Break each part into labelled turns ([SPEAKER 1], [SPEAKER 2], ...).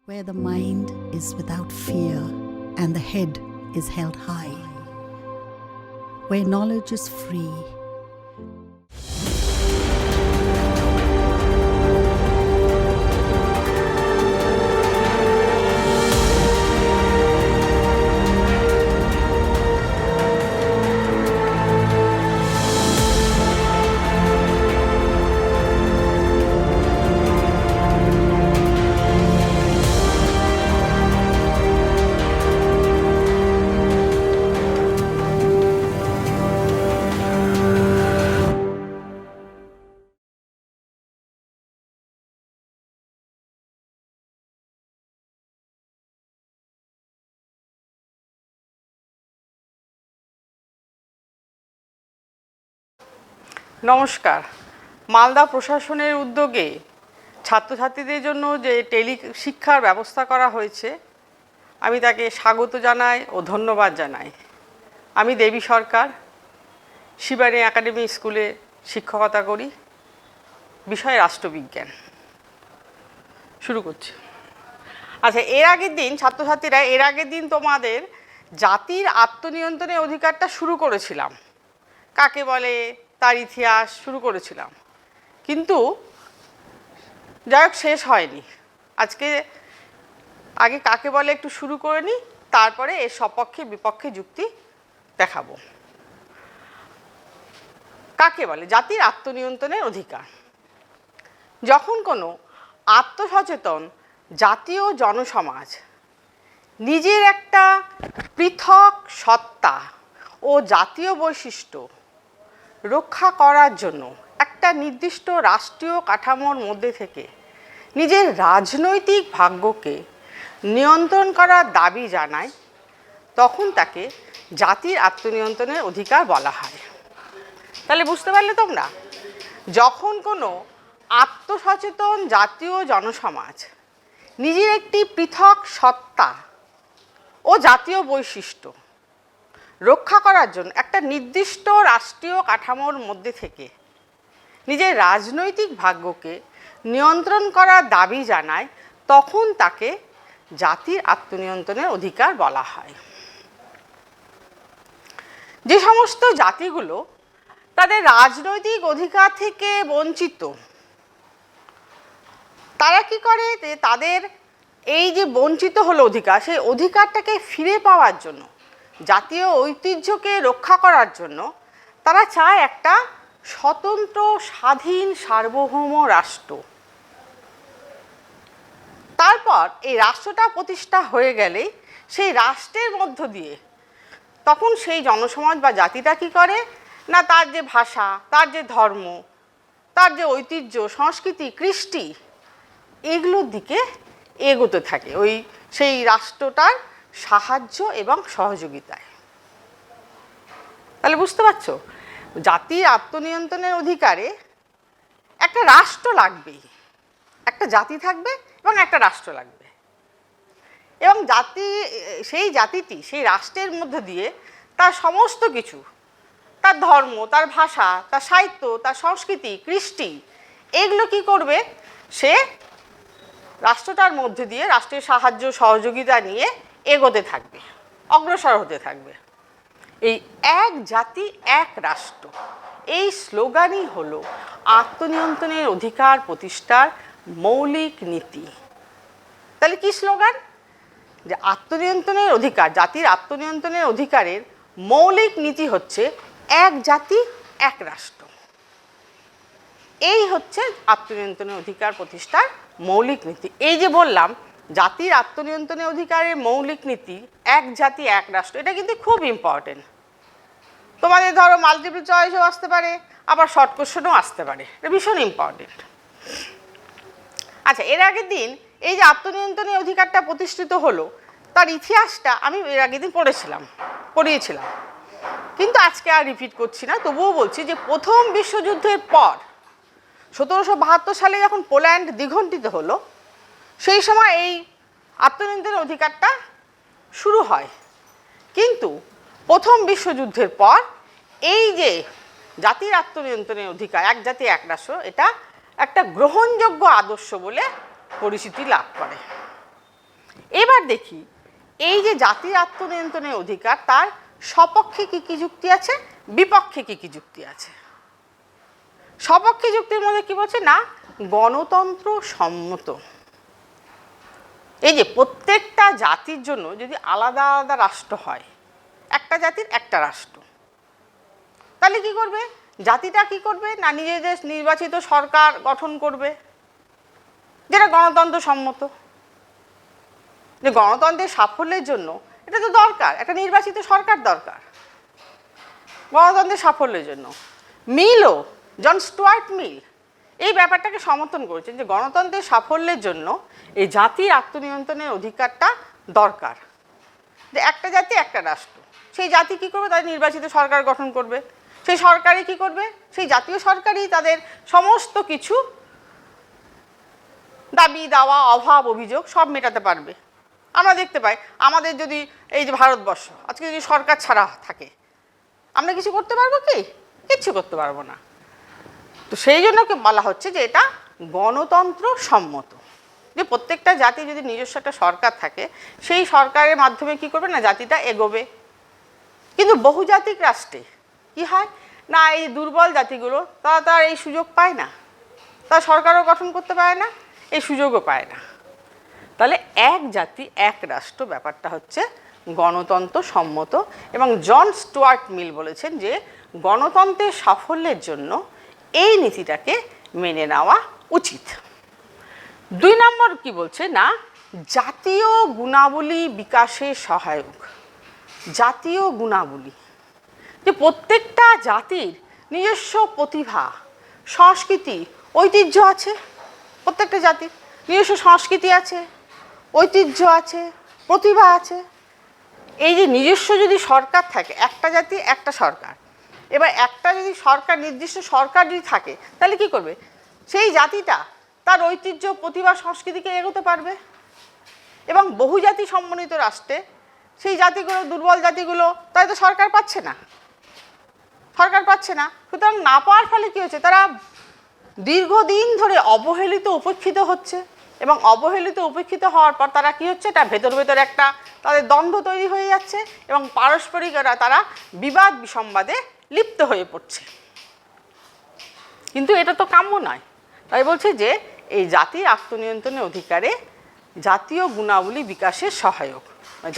[SPEAKER 1] where the mind is without fear and the head is held high, where knowledge is free.
[SPEAKER 2] নমস্কার। মালদা প্রশাসনের উদ্যোগে ছাত্রছাত্রীদের জন্য যে টেলি শিক্ষার ব্যবস্থা করা হয়েছে, আমি তাকে স্বাগত জানাই ও ধন্যবাদ জানাই। আমি দেবী সরকার, শিবানী একাডেমি স্কুলে শিক্ষকতা করি, বিষয় রাষ্ট্রবিজ্ঞান। শুরু করছি। আচ্ছা, এর আগের দিন তোমাদের জাতির আত্মনিয়ন্ত্রণের অধিকারটা শুরু করেছিলাম, কাকে বলে তার ইতিহাস শুরু করেছিলাম, কিন্তু যাই হোক শেষ হয়নি। আগে কাকে বলে একটু শুরু করে নিই, তারপরে এর সপক্ষে বিপক্ষে যুক্তি দেখাবো। কাকে বলে জাতির আত্মনিয়ন্ত্রণের অধিকার? যখন কোনো আত্মসচেতন জাতীয় জনসমাজ নিজের একটা পৃথক সত্তা ও জাতীয় বৈশিষ্ট্য রক্ষা করার জন্য একটা নির্দিষ্ট রাষ্ট্রীয় কাঠামোর মধ্যে থেকে নিজের রাজনৈতিক ভাগ্যকে নিয়ন্ত্রণ করার দাবি জানায়, তখন তাকে জাতির আত্মনিয়ন্ত্রণের অধিকার বলা হয়। তাহলে বুঝতে পারলে তোমরা, যখন কোনো আত্মসচেতন জাতীয় জনসমাজ নিজের একটি পৃথক সত্তা ও জাতীয় বৈশিষ্ট্য রক্ষা করার জন্য একটা নির্দিষ্ট রাষ্ট্রীয় কাঠামোর মধ্যে থেকে নিজের রাজনৈতিক ভাগ্যকে নিয়ন্ত্রণ করার দাবি জানায়, তখন তাকে জাতির আত্মনিয়ন্ত্রণের অধিকার বলা হয়। যে সমস্ত জাতিগুলো তাদের রাজনৈতিক অধিকার থেকে বঞ্চিত, তারা কি করে, তাদের এই যে বঞ্চিত হলো অধিকার, সেই অধিকারটাকে ফিরে পাওয়ার জন্য, জাতীয় ঐতিহ্যকে রক্ষা করার জন্য তারা চায় একটা স্বতন্ত্র স্বাধীন সার্বভৌম রাষ্ট্র। তারপর এই রাষ্ট্রটা প্রতিষ্ঠা হয়ে গেলেই সেই রাষ্ট্রের মধ্য দিয়ে তখন সেই জনসমাজ বা জাতিটা কী করে না, তার যে ভাষা, তার যে ধর্ম, তার যে ঐতিহ্য, সংস্কৃতি, কৃষ্টি, এগুলোর দিকে এগোতে থাকে সেই রাষ্ট্রটার সাহায্য এবং সহযোগিতায়। তাহলে বুঝতে পারছো, জাতির আত্মনিয়ন্ত্রণের অধিকারে একটা রাষ্ট্র লাগবেই, একটা জাতি থাকবে এবং একটা রাষ্ট্র লাগবে, এবং সেই জাতিটি সেই রাষ্ট্রের মধ্যে দিয়ে তার সমস্ত কিছু, তার ধর্ম, তার ভাষা, তার সাহিত্য, তার সংস্কৃতি, কৃষ্টি, এগুলো কি করবে, সে রাষ্ট্রটার মধ্যে দিয়ে রাষ্ট্রের সাহায্য সহযোগিতা নিয়ে এগোতে থাকবে, অগ্রসর হতে থাকবে। এই এক জাতি এক রাষ্ট্র, এই স্লোগানই হলো আত্মনিয়ন্ত্রণের অধিকার প্রতিষ্ঠার মৌলিক নীতি। তাহলে কি স্লোগান? যে আত্মনিয়ন্ত্রণের অধিকার, জাতির আত্মনিয়ন্ত্রণের অধিকারের মৌলিক নীতি হচ্ছে এক জাতি এক রাষ্ট্র। এই হচ্ছে আত্মনিয়ন্ত্রণের অধিকার প্রতিষ্ঠার মৌলিক নীতি। এই যে বললাম জাতির আত্মনিয়ন্ত্রণের অধিকারের মৌলিক নীতি এক জাতি এক রাষ্ট্র, এটা কিন্তু খুব ইম্পর্টেন্ট। তোমাদের ধরো মাল্টিপল চয়েসও আসতে পারে, আবার শর্ট কোশ্চেনও আসতে পারে, এটা ভীষণ ইম্পর্টেন্ট। আচ্ছা, এর আগের দিন এই যে আত্মনিয়ন্ত্রণের অধিকারটা প্রতিষ্ঠিত হলো, তার ইতিহাসটা আমি এর আগের দিন পড়িয়েছিলাম, কিন্তু আজকে আর রিপিট করছি না। তবুও বলছি যে প্রথম বিশ্বযুদ্ধের পর 1772 সালে যখন পোল্যান্ড দ্বিখণ্ডিত হলো, সেই সময় এই আত্মনিয়ন্ত্রণের অধিকারটা শুরু হয়। কিন্তু প্রথম বিশ্বযুদ্ধের পর এই যে জাতির আত্মনিয়ন্ত্রণের অধিকার, এক জাতি এক রাষ্ট্র, এটা একটা গ্রহণযোগ্য আদর্শ বলে পরিচিতি লাভ করে। এবার দেখি এই যে জাতির আত্মনিয়ন্ত্রণের অধিকার, তার সপক্ষে কি কি যুক্তি আছে, বিপক্ষে কি কি যুক্তি আছে। সপক্ষে যুক্তির মধ্যে কি বলছে না, গণতন্ত্র সম্মত। এই যে প্রত্যেকটা জাতির জন্য যদি আলাদা আলাদা রাষ্ট্র হয়, একটা জাতির একটা রাষ্ট্র, তাহলে কি করবে জাতিটা, কি করবে না নিজেদের নির্বাচিত সরকার গঠন করবে, যেটা গণতন্ত্র সম্মত। যে গণতন্ত্রের সাফল্যের জন্য এটা তো দরকার, একটা নির্বাচিত সরকার দরকার গণতন্ত্রের সাফল্যের জন্য। মিলও, জন স্টুয়ার্ট মিল এই ব্যাপারটাকে সমর্থন করেছেন যে গণতন্ত্রের সাফল্যের জন্য এই জাতির আত্মনিয়ন্ত্রণের অধিকারটা দরকার। যে একটা জাতি একটা রাষ্ট্র, সেই জাতি কী করবে, তাদের নির্বাচিত সরকার গঠন করবে, সেই সরকারই কী করবে, সেই জাতীয় সরকারই তাদের সমস্ত কিছু দাবি দাওয়া অভাব অভিযোগ সব মেটাতে পারবে। আমরা দেখতে পাই আমাদের যদি এই যে ভারতবর্ষ আজকে যদি সরকার ছাড়া থাকে, আমরা কিছু করতে পারবো কি, কিচ্ছু করতে পারবো না। তো সেই জন্য বলা হচ্ছে যে এটা গণতন্ত্র সম্মত, যে প্রত্যেকটা জাতি যদি নিজস্ব একটা সরকার থাকে, সেই সরকারের মাধ্যমে কি করবে না জাতিটা এগোবে। কিন্তু বহুজাতিক রাষ্ট্রে কি হয় না, এই দুর্বল জাতিগুলো তারা এই সুযোগ পায় না, তারা সরকারও গঠন করতে পারে না, এই সুযোগও পায় না। তাহলে এক জাতি এক রাষ্ট্র ব্যাপারটা হচ্ছে গণতন্ত্র সম্মত, এবং জন স্টুয়ার্ট মিল বলেছেন যে গণতন্ত্রের সাফল্যের জন্য এই নীতিটাকে মেনে নেওয়া উচিত। 2 নম্বর কি বলছে না, জাতীয় গুণাবলী বিকাশে সহায়ক। জাতীয় গুণাবলী, যে প্রত্যেকটা জাতির নিজস্ব প্রতিভা, সংস্কৃতি, ঐতিহ্য আছে। প্রত্যেকটা জাতির নিজস্ব সংস্কৃতি আছে, ঐতিহ্য আছে, প্রতিভা আছে। এই যে নিজস্ব যদি সরকার থাকে, একটা জাতি একটা সরকার, এবার একটা যদি সরকার, নির্দিষ্ট সরকার যদি থাকে, তাহলে কি করবে, সেই জাতিটা তার ঐতিহ্য, প্রতিভা, সংস্কৃতিকে এগোতে পারবে। এবং বহুজাতি সম্মিলিত রাষ্ট্রে সেই জাতিগুলো, দুর্বল জাতিগুলো, তাই তো সরকার পাচ্ছে না, সরকার পাচ্ছে না। সুতরাং না পাওয়ার ফলে কী হচ্ছে, তারা দীর্ঘদিন ধরে অবহেলিত উপেক্ষিত হচ্ছে, এবং অবহেলিত উপেক্ষিত হওয়ার পর তারা কী হচ্ছে, এটা ভেতর ভেতর একটা তাদের দ্বন্দ্ব তৈরি হয়ে যাচ্ছে, এবং পারস্পরিক তারা বিবাদ বিসম্বাদে লিপ্ত হয়ে পড়ছে। কিন্তু এটা তো কাম্য নয়। তাই বলছে যে এই জাতির আত্মনিয়ন্ত্রণের অধিকারে জাতীয় গুণাবলী বিকাশের সহায়ক।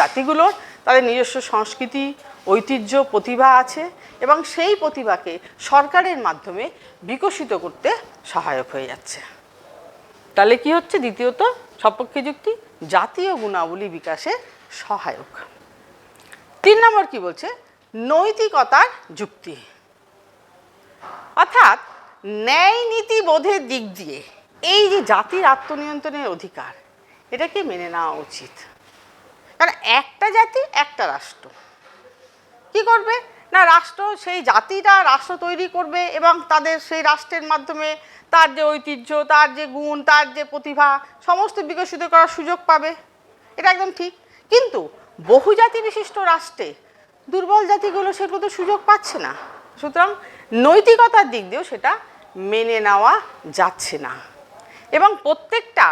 [SPEAKER 2] জাতিগুলোর তাদের নিজস্ব সংস্কৃতি, ঐতিহ্য, প্রতিভা আছে, এবং সেই প্রতিভাকে সরকারের মাধ্যমে বিকশিত করতে সহায়ক হয়ে যাচ্ছে। তাহলে কি হচ্ছে, দ্বিতীয়ত সপক্ষে যুক্তি, জাতীয় গুণাবলী বিকাশে সহায়ক। 3 নম্বর কি বলছে, নৈতিকতার যুক্তি। অর্থাৎ ন্যায় নীতি বোধের দিক দিয়ে এই যে জাতির আত্মনিয়ন্ত্রণের অধিকার, এটাকে মেনে নেওয়া উচিত। কারণ একটা জাতি একটা রাষ্ট্র কি করবে না, রাষ্ট্র সেই জাতিটা রাষ্ট্র তৈরি করবে, এবং তাদের সেই রাষ্ট্রের মাধ্যমে তার যে ঐতিহ্য, তার যে গুণ, তার যে প্রতিভা সমস্ত বিকশিত করার সুযোগ পাবে, এটা একদম ঠিক। কিন্তু বহুজাতি বিশিষ্ট রাষ্ট্রে দুর্বল জাতিগুলো সেগুলো তো সুযোগ পাচ্ছে না। সুতরাং নৈতিকতার দিক দিয়েও সেটা মেনে নেওয়া যাচ্ছে না। এবং প্রত্যেকটা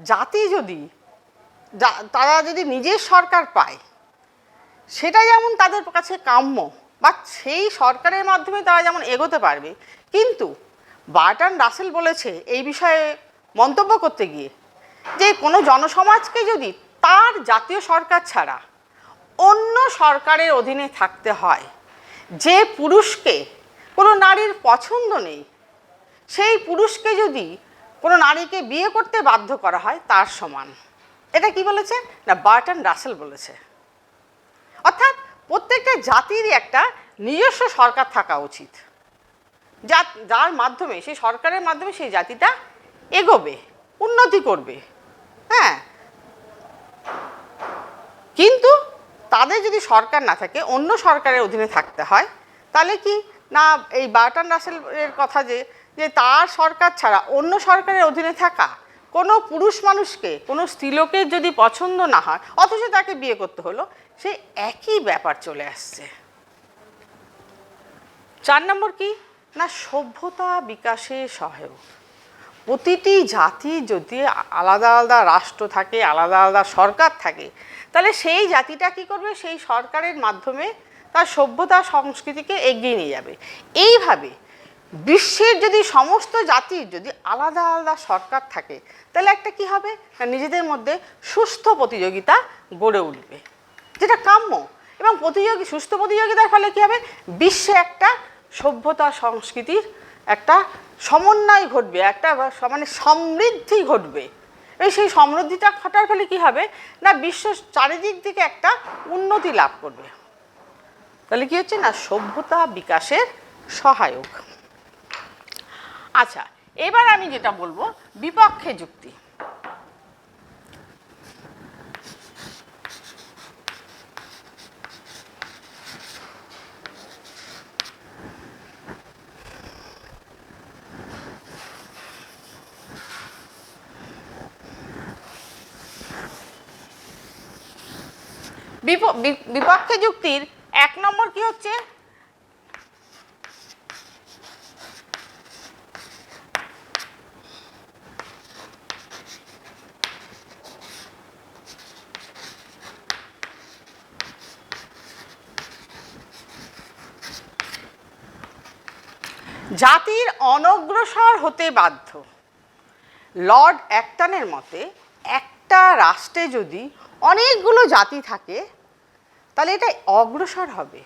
[SPEAKER 2] জাতি যদি তারা যদি নিজের সরকার পায়, সেটা যেমন তাদের কাছে কাম্য, বা সেই সরকারের মাধ্যমে তারা যেমন এগোতে পারবে, কিন্তু বার্ট্রান্ড রাসেল বলেছে এই বিষয়ে মন্তব্য করতে গিয়ে, যে কোনো জনসমাজকে যদি তার জাতীয় সরকার ছাড়া অন্য সরকারের অধীনে থাকতে হয়, যে পুরুষকে কোনো নারীর পছন্দ নেই, সেই পুরুষকে যদি কোনো নারীকে বিয়ে করতে বাধ্য করা হয় তার সমান। এটা কি বলেছে না, বার্ট্রান্ড রাসেল বলেছে। অর্থাৎ প্রত্যেকটা জাতিরই একটা নিজস্ব সরকার থাকা উচিত, যার মাধ্যমে, সেই সরকারের মাধ্যমে সেই জাতিটা এগোবে, উন্নতি করবে। হ্যাঁ, কিন্তু তাদের যদি সরকার না থাকে, অন্য সরকারের অধীনে থাকতে হয়, তাহলে কি না, এই বার্ট্রান্ড রাসেলের কথা যে তার সরকার ছাড়া অন্য সরকারের অধীনে থাকা কোনো পুরুষ মানুষকে, কোনো স্ত্রীলোকের যদি পছন্দ না হয়, অথচ তাকে বিয়ে করতে হলো, সেই একই ব্যাপার চলে আসছে। 4 নম্বর কি না, সভ্যতা বিকাশে সহায়ক। প্রতিটি জাতি যদি আলাদা আলাদা রাষ্ট্র থাকে, আলাদা আলাদা সরকার থাকে, তাহলে সেই জাতিটা কী করবে, সেই সরকারের মাধ্যমে তার সভ্যতা সংস্কৃতিকে এগিয়ে নিয়ে যাবে। এইভাবে বিশ্বের যদি সমস্ত জাতির যদি আলাদা আলাদা সরকার থাকে, তাহলে একটা কি হবে না, নিজেদের মধ্যে সুস্থ প্রতিযোগিতা গড়ে উঠবে, যেটা কাম্য। এবং সুস্থ প্রতিযোগিতার ফলে কী হবে, বিশ্বে একটা সভ্যতা সংস্কৃতির একটা সমন্বয় ঘটবে, একটা মানে সমৃদ্ধি ঘটবে। এবং সেই সমৃদ্ধিটা ঘটার ফলে কী হবে না, বিশ্ব চারিদিক থেকে একটা উন্নতি লাভ করবে। তাহলে কী হচ্ছে না, সভ্যতা বিকাশের সহায়ক। আচ্ছা, এবার আমি যেটা বলবো বিপক্ষে যুক্তি। বিপক্ষে যুক্তির 1 নম্বর কি হচ্ছে, জাতির অনগ্রসর হতে বাধ্য। লর্ড অ্যাক্টনের মতে একটা রাষ্ট্রে যদি অনেকগুলো জাতি থাকে তাহলে এটা অগ্রসর হবে,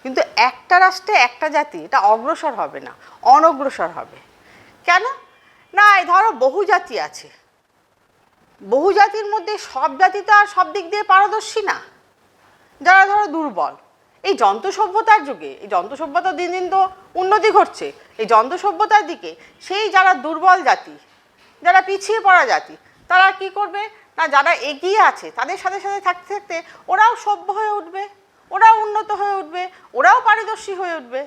[SPEAKER 2] কিন্তু একটা রাষ্ট্রে একটা জাতি এটা অগ্রসর হবে না, অনগ্রসর হবে। কেন না, ধরো বহু জাতি আছে, বহু জাতির মধ্যে সব জাতি তো আর সব দিক দিয়ে পারদর্শী না, যারা ধরো দুর্বল। এই যন্ত্র সভ্যতার যুগে, এই যন্ত্র সভ্যতা দিন দিন তো উন্নতি ঘটছে, এই যন্ত্র সভ্যতার দিকে সেই যারা দুর্বল জাতি, যারা পিছিয়ে পড়া জাতি, তারা কি করবে না, যারা এগিয়ে আছে তাদের সাথে সাথে থাকতে থাকতে ওরাও সভ্য হয়ে উঠবে, ওরাও উন্নত হয়ে উঠবে, ওরাও পারদর্শী হয়ে উঠবে।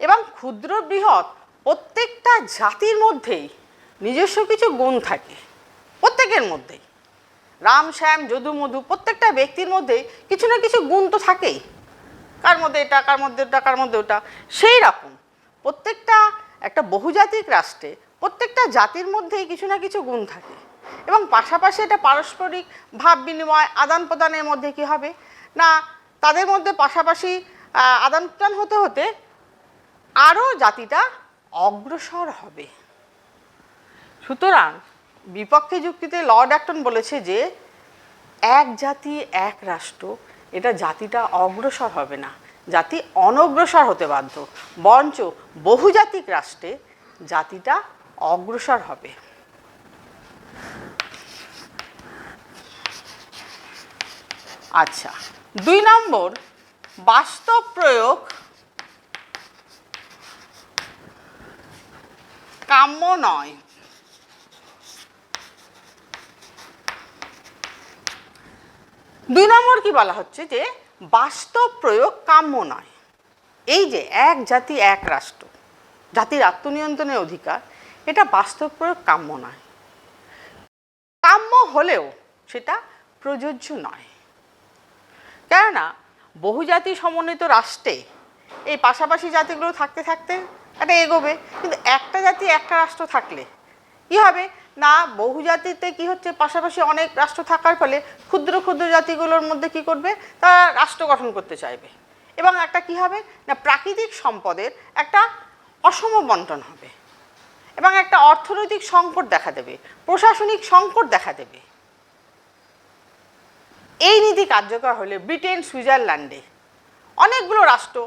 [SPEAKER 2] এবং ক্ষুদ্র বৃহৎ প্রত্যেকটা জাতির মধ্যেই নিজস্ব কিছু গুণ থাকে, প্রত্যেকের মধ্যেই। রাম শ্যাম যদু মধু প্রত্যেকটা ব্যক্তির মধ্যে কিছু না কিছু গুণ তো থাকেই, কার মধ্যে এটা, কার মধ্যে ওটা, কার মধ্যে ওটা। সেই রকম প্রত্যেকটা একটা বহুজাতিক রাষ্ট্রে প্রত্যেকটা জাতির মধ্যেই কিছু না কিছু গুণ থাকে। এবং পাশাপাশি এটা পারস্পরিক ভাব বিনিময় আদান প্রদানের মধ্যে কি হবে না, তাদের মধ্যে পাশাপাশি আদান প্রদান হতে হতে আরও জাতিটা অগ্রসর হবে। সুতরাং বিপক্ষে যুক্তিতে লর্ড অ্যাক্টন বলেছে যে এক জাতি এক রাষ্ট্র, এটা জাতিটা অগ্রসর হবে না, জাতি অনগ্রসর হতে বাধ্য, বরঞ্চ বহুজাতিক রাষ্ট্রে জাতিটা অগ্রসর হবে। আচ্ছা, 2 নম্বর বাস্তব প্রয়োগ কাম্য নয়। দুই নম্বর কি বলা হচ্ছে যে বাস্তব প্রয়োগ কাম্য নয়। এই যে এক জাতি এক রাষ্ট্র, জাতির আত্মনিয়ন্ত্রণের অধিকার, এটা বাস্তব প্রয়োগ কাম্য নয়। কাম্য হলেও সেটা প্রযোজ্য নয়। কেননা বহুজাতি সমন্বিত রাষ্ট্রে এই পাশাপাশি জাতিগুলো থাকতে থাকতে এটা এগোবে, কিন্তু একটা জাতি একটা রাষ্ট্র থাকলে কী হবে না, বহুজাতিতে কি হচ্ছে, পাশাপাশি অনেক রাষ্ট্র থাকার ফলে ক্ষুদ্র ক্ষুদ্র জাতিগুলোর মধ্যে কি করবে, তারা রাষ্ট্র গঠন করতে চাইবে। এবং একটা কি হবে না, প্রাকৃতিক সম্পদের একটা অসম বন্টন হবে, এবং একটা অর্থনৈতিক সংকট দেখা দেবে, প্রশাসনিক সংকট দেখা দেবে। এই নীতি কার্যকর হলে ব্রিটেন সুইজারল্যান্ডে অনেকগুলো রাষ্ট্র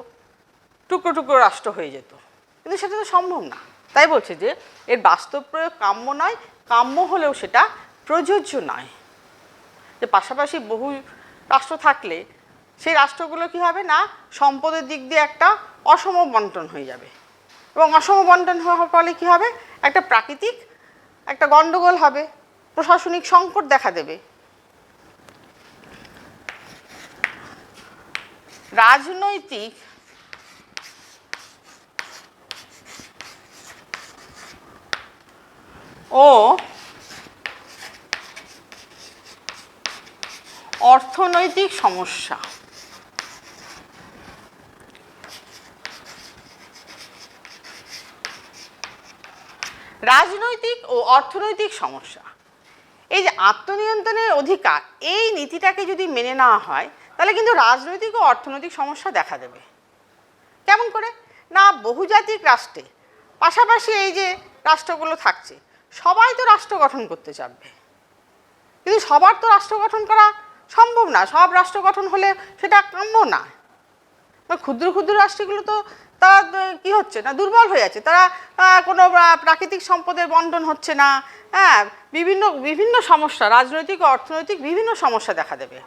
[SPEAKER 2] টুকরো টুকরো রাষ্ট্র হয়ে যেত, কিন্তু সেটা তো সম্ভব না। তাই বলছে যে এর বাস্তব প্রয়োগ কাম্য নয়, কাম্য হলেও সেটা প্রযোজ্য নয়। যে পাশাপাশি বহু রাষ্ট্র থাকলে সেই রাষ্ট্রগুলো কি হবে না, সম্পদের দিক দিয়ে একটা অসম বন্টন হয়ে যাবে, এবং অসম বন্টন হওয়ার ফলে কী হবে, একটা প্রাকৃতিক একটা গণ্ডগোল হবে, প্রশাসনিক সংকট দেখা দেবে। রাজনৈতিক ও অর্থনৈতিক সমস্যা। রাজনৈতিক ও অর্থনৈতিক সমস্যা। এই যে আত্মনিয়ন্ত্রণের অধিকার, এই নীতিটাকে যদি মেনে নেওয়া হয় তাহলে কিন্তু রাজনৈতিক ও অর্থনৈতিক সমস্যা দেখা দেবে। কেমন করে না, বহুজাতিক রাষ্ট্রে পাশাপাশি এই যে রাষ্ট্রগুলো থাকছে, সবাই তো রাষ্ট্র গঠন করতে চাইবে, কিন্তু সবার তো রাষ্ট্র গঠন করা সম্ভব না, সব রাষ্ট্র গঠন হলে সেটা কাম্য না। ক্ষুদ্র ক্ষুদ্র রাষ্ট্রগুলো তো তারা কি হচ্ছে না, দুর্বল হয়ে যাচ্ছে, তারা কোনো প্রাকৃতিক সম্পদের বন্টন হচ্ছে না, হ্যাঁ, বিভিন্ন বিভিন্ন সমস্যা, রাজনৈতিক ও অর্থনৈতিক বিভিন্ন সমস্যা দেখা দেবে।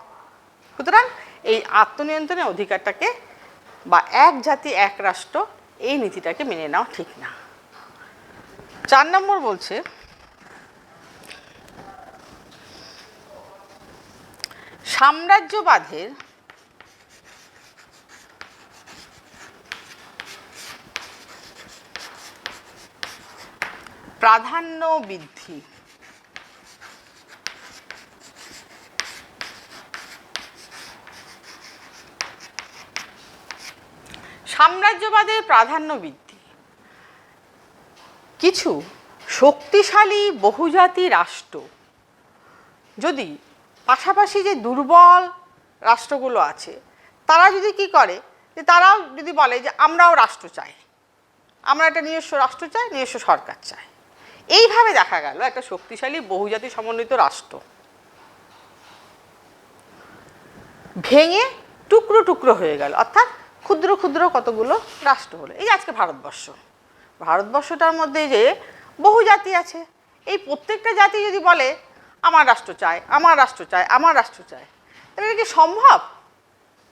[SPEAKER 2] সুতরাং এই আত্মনিয়ন্ত্রণের অধিকারটাকে বা এক জাতি এক রাষ্ট্র, এই নীতিটাকে মেনে নেওয়া ঠিক না। 4 নম্বর বলছে, সাম্রাজ্যবাদের প্রাধান্য বৃদ্ধি। সাম্রাজ্যবাদের প্রাধান্য বৃদ্ধি। কিছু শক্তিশালী বহুজাতি রাষ্ট্র যদি পাশাপাশি যে দুর্বল রাষ্ট্রগুলো আছে তারা যদি কি করে, যে তারাও যদি বলে যে আমরাও রাষ্ট্র চাই, আমরা একটা নিজস্ব রাষ্ট্র চাই, নিজস্ব সরকার চাই, এইভাবে দেখা গেল একটা শক্তিশালী বহুজাতি সমন্বিত রাষ্ট্র ভেঙে টুকরো টুকরো হয়ে গেল, অর্থাৎ ক্ষুদ্র ক্ষুদ্র কতগুলো রাষ্ট্র হলো। এই যে আজকে ভারতবর্ষটার মধ্যে যে বহু জাতি আছে, এই প্রত্যেকটা জাতি যদি বলে আমার রাষ্ট্র চাই, আমার রাষ্ট্র চাই, আমার রাষ্ট্র চাই, তাহলে এটা কি সম্ভব?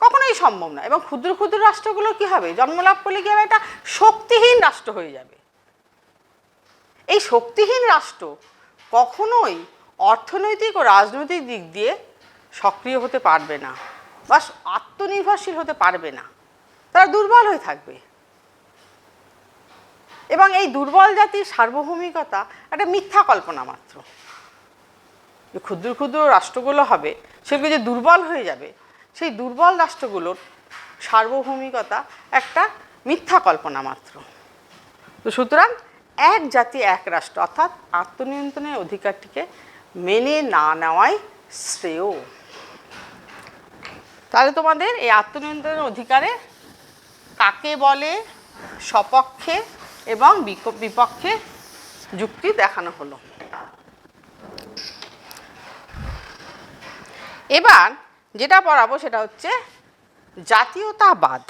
[SPEAKER 2] কখনোই সম্ভব না। এবং ক্ষুদ্র ক্ষুদ্র রাষ্ট্রগুলো কি হবে, জন্মলাভ করলে কি হবে, একটা শক্তিহীন রাষ্ট্র হয়ে যাবে। এই শক্তিহীন রাষ্ট্র কখনোই অর্থনৈতিক ও রাজনৈতিক দিক দিয়ে সক্রিয় হতে পারবে না বা আত্মনির্ভরশীল হতে পারবে না, তারা দুর্বল হয়ে থাকবে। এবং এই দুর্বল জাতির সার্বভৌমিকতা একটা মিথ্যা কল্পনা মাত্র। যে ক্ষুদ্র ক্ষুদ্র রাষ্ট্রগুলো হবে, সেগুলো যে দুর্বল হয়ে যাবে, সেই দুর্বল রাষ্ট্রগুলোর সার্বভৌমিকতা একটা মিথ্যা কল্পনা মাত্র। তো সুতরাং এক জাতি এক রাষ্ট্র অর্থাৎ আত্মনিয়ন্ত্রণের অধিকারটিকে মেনে না নেওয়াই শ্রেয়। তাহলে তোমাদের এই আত্মনিয়ন্ত্রণের অধিকারে কাকে বলে, সপক্ষে এবং বিপক্ষে যুক্তি দেখানো হলো। এবার যেটা পড়াবো সেটা হচ্ছে জাতীয়তাবাদ।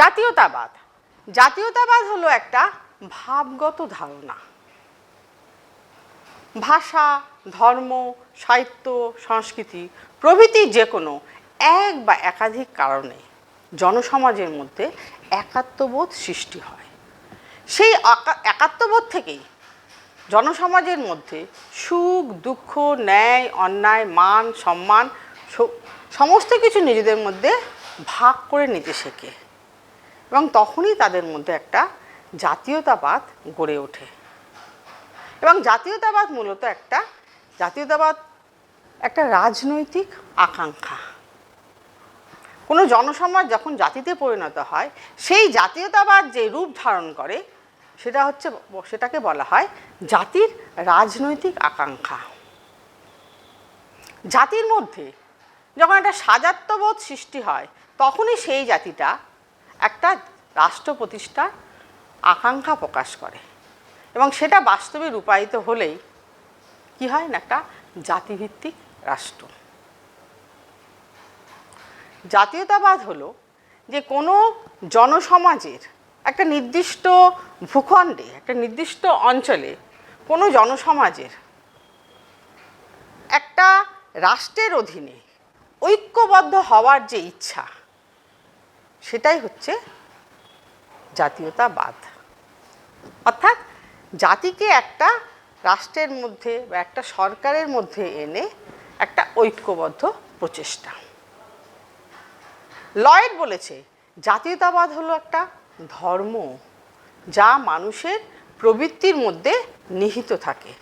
[SPEAKER 2] জাতীয়তাবাদ, জাতীয়তাবাদ হলো একটা ভাবগত ধারণা। ভাষা, ধর্ম, সাহিত্য, সংস্কৃতি প্রভৃতি যে কোনো এক বা একাধিক কারণে জনসমাজের মধ্যে একাত্মবোধ সৃষ্টি হয়। সেই একাত্মবোধ থেকেই জনসমাজের মধ্যে সুখ দুঃখ, ন্যায় অন্যায়, মান সম্মান সমস্ত কিছু নিজেদের মধ্যে ভাগ করে নিতে শেখে এবং তখনই তাদের মধ্যে একটা জাতীয়তাবাদ গড়ে ওঠে। এবং জাতীয়তাবাদ মূলত একটা রাজনৈতিক আকাঙ্ক্ষা। কোনো জনসমাজ যখন জাতিতে পরিণত হয়, সেই জাতীয়তাবাদ যে রূপ ধারণ করে সেটাকে বলা হয় জাতির রাজনৈতিক আকাঙ্ক্ষা। জাতির মধ্যে যখন একটা সাজাত্যবোধ সৃষ্টি হয়, তখনই সেই জাতিটা একটা রাষ্ট্র প্রতিষ্ঠার আকাঙ্ক্ষা প্রকাশ করে এবং সেটা বাস্তবে রূপায়িত হলেই কি হয় না, একটা জাতিভিত্তিক রাষ্ট্র। জাতীয়তাবাদ হলো যে কোনো জনসমাজের একটা নির্দিষ্ট ভূখণ্ডে, একটা নির্দিষ্ট অঞ্চলে কোনো জনসমাজের একটা রাষ্ট্রের অধীনে ঐক্যবদ্ধ হওয়ার যে ইচ্ছা, সেটাই হচ্ছে জাতীয়তাবাদ। অর্থাৎ জাতিকে একটা রাষ্ট্রের মধ্যে বা একটা সরকারের মধ্যে এনে একটা ঐক্যবদ্ধ প্রচেষ্টা। লয়েড বলেছে জাতীয়তাবাদ হলো একটা ধর্ম যা মানুষের প্রবৃত্তির মধ্যে নিহিত থাকে।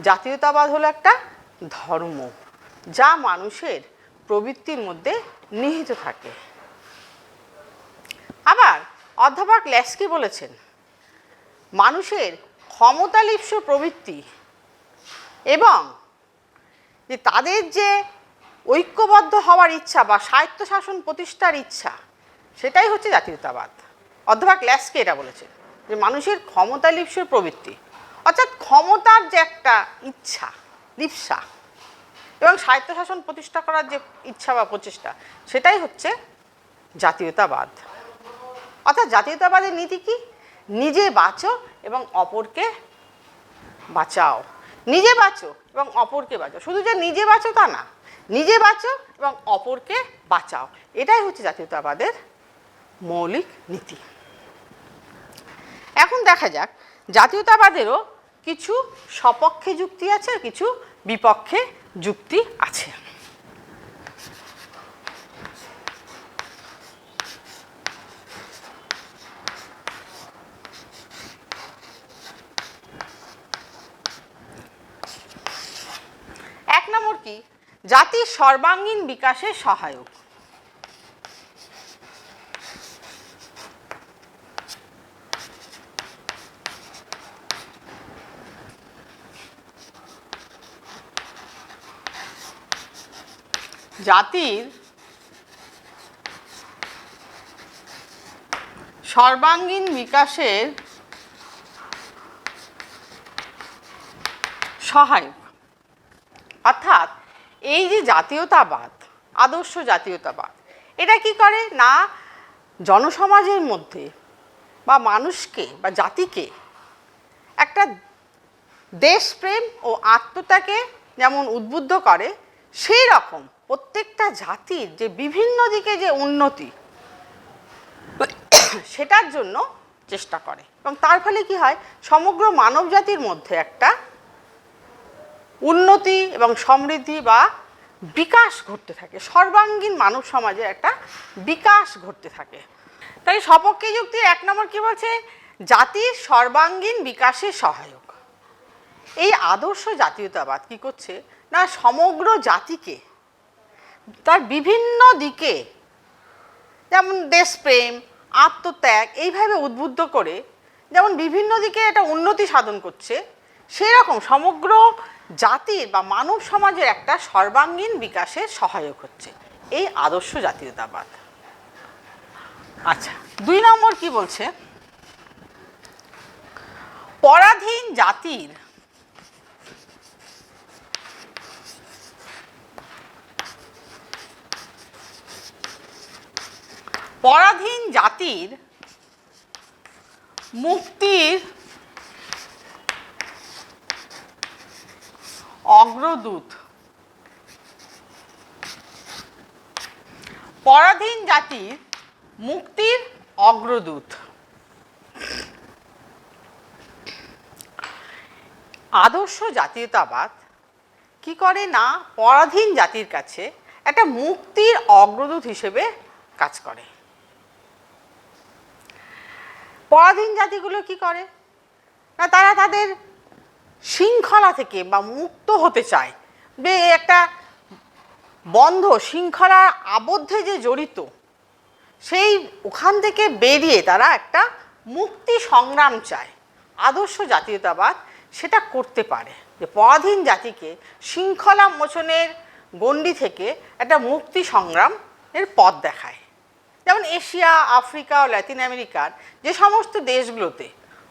[SPEAKER 2] জাতীয়তাবাদ হলো একটা ধর্ম যা মানুষের প্রবৃত্তির মধ্যে নিহিত থাকে। আবার অধ্যাপক ল্যাস্কি বলেছেন মানুষের ক্ষমতালিপ্স প্রবৃত্তি এবং যে তাদের যে ঐক্যবদ্ধ হওয়ার ইচ্ছা বা স্বায়ত্তশাসন প্রতিষ্ঠার ইচ্ছা, সেটাই হচ্ছে জাতীয়তাবাদ। অধ্যাপক ল্যাস্কি এটা বলেছেন যে মানুষের ক্ষমতালিপ্স প্রবৃত্তি, অর্থাৎ ক্ষমতার যে একটা ইচ্ছা, লিপ্সা এবং স্বায়ত্তশাসন প্রতিষ্ঠা করার যে ইচ্ছা বা প্রচেষ্টা, সেটাই হচ্ছে জাতীয়তাবাদ। অর্থাৎ জাতীয়তাবাদের নীতি কি? নিজে বাঁচো এবং অপরকে বাঁচাও। নিজে বাঁচো এবং অপরকে বাঁচাও। শুধু যে নিজে বাঁচো তা না, নিজে বাঁচো এবং অপরকে বাঁচাও, এটাই হচ্ছে জাতীয়তাবাদের মৌলিক নীতি। এখন দেখা যাক জাতীয়তাবাদেরও কিছু সপক্ষে যুক্তি আছে, কিছু বিপক্ষে যুক্তি আছে। এক নম্বর কি? জাতির সর্বাঙ্গীন বিকাশে সহায়ক। জাতির সর্বাঙ্গীন বিকাশের সহায়ক। অর্থাৎ এই যে জাতীয়তাবাদ, আদর্শ জাতীয়তাবাদ, এটা কি করে না জনসমাজের মধ্যে বা মানুষকে বা জাতিকে একটা দেশপ্রেম ও আত্মত্যাগে যেমন উদ্বুদ্ধ করে, সেই রকম প্রত্যেকটা জাতির যে বিভিন্ন দিকে যে উন্নতি, সেটার জন্য চেষ্টা করে। এবং তার ফলে কি হয়, সমগ্র মানব জাতির মধ্যে একটা উন্নতি এবং সমৃদ্ধি বা বিকাশ ঘটতে থাকে, সর্বাঙ্গীন মানব সমাজের একটা বিকাশ ঘটতে থাকে। তাই সপক্ষে যুক্তি এক নম্বর কি বলছে? জাতির সর্বাঙ্গীন বিকাশে সহায়ক। এই আদর্শ জাতীয়তাবাদ কি করছে না সমগ্র জাতিকে তার বিভিন্ন দিকে, যেমন দেশপ্রেম, আত্মত্যাগ, এইভাবে উদ্বুদ্ধ করে যেমন বিভিন্ন দিকে এটা উন্নতি সাধন করছে, সেরকম সমগ্র জাতির বা মানব সমাজের একটা সর্বাঙ্গীন বিকাশে সহায়ক হচ্ছে এই আদর্শ জাতীয়তাবাদ। আচ্ছা, দুই নম্বর কি বলছে? পরাধীন জাতির মুক্তির অগ্রদূত। পরাধীন জাতির মুক্তির অগ্রদূত। আদর্শ জাতীয়তাবাদ কি করে না পরাধীন জাতির কাছে একটা মুক্তির অগ্রদূত হিসেবে কাজ করে। পরাধীন জাতিগুলো কি করে না তারা তাদের শৃঙ্খলা থেকে বা মুক্ত হতে চায়, একটা বন্ধ শৃঙ্খলার আবদ্ধে যে জড়িত, সেই ওখান থেকে বেরিয়ে তারা একটা মুক্তি সংগ্রাম চায়। আদর্শ জাতীয়তাবাদ সেটা করতে পারে, যে পরাধীন জাতিকে শৃঙ্খলা মোচনের গণ্ডি থেকে একটা মুক্তি সংগ্রামের পথ দেখায়। যেমন এশিয়া, আফ্রিকা ও ল্যাটিন আমেরিকার যে সমস্ত দেশগুলোতে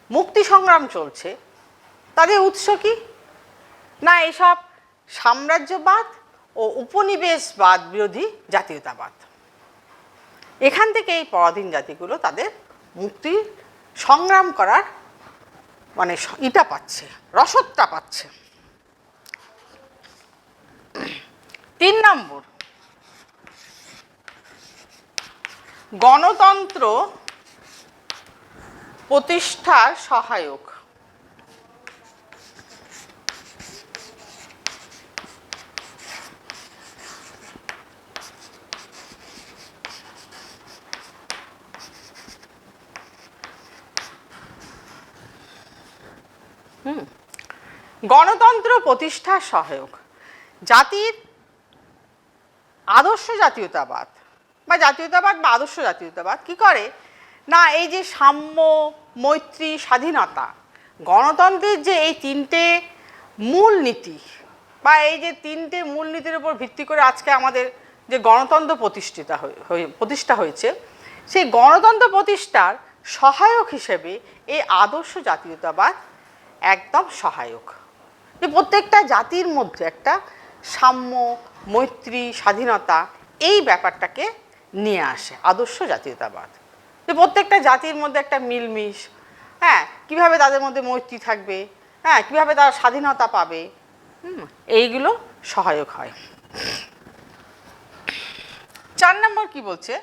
[SPEAKER 2] মুক্তি সংগ্রাম চলছে, তাদের উৎস কি না এসব সাম্রাজ্যবাদ ও উপনিবেশবাদ বিরোধী জাতীয়তাবাদ। এখান থেকে এই পরাধীন জাতিগুলো তাদের মুক্তি সংগ্রাম করার মানে ইটা পাচ্ছে, রসদটা পাচ্ছে। তিন নম্বর, গণতন্ত্র প্রতিষ্ঠার সহায়ক। গণতন্ত্র প্রতিষ্ঠার সহায়ক। জাতির আদর্শ জাতীয়তাবাদ বা জাতীয়তাবাদ বা আদর্শ জাতীয়তাবাদ কি করে না, এই যে সাম্য, মৈত্রী, স্বাধীনতা, গণতন্ত্রের যে এই তিনটে মূল নীতি বা এই যে তিনটে মূল নীতির উপর ভিত্তি করে আজকে আমাদের যে গণতন্ত্র প্রতিষ্ঠা হয়েছে, সেই গণতন্ত্র প্রতিষ্ঠার সহায়ক হিসেবে এই আদর্শ জাতীয়তাবাদ একদম সহায়ক। যে প্রত্যেকটা জাতির মধ্যে একটা সাম্য, মৈত্রী, স্বাধীনতা এই ব্যাপারটাকে নিয়ে আসে আদর্শ জাতীয়তাবাদ। যে প্রত্যেকটা জাতির মধ্যে একটা মিলমিশ, হ্যাঁ, কীভাবে তাদের মধ্যে মৈত্রী থাকবে, হ্যাঁ, কীভাবে তারা স্বাধীনতা পাবে, এইগুলো সহায়ক হয়। 4 নম্বর কি বলছে,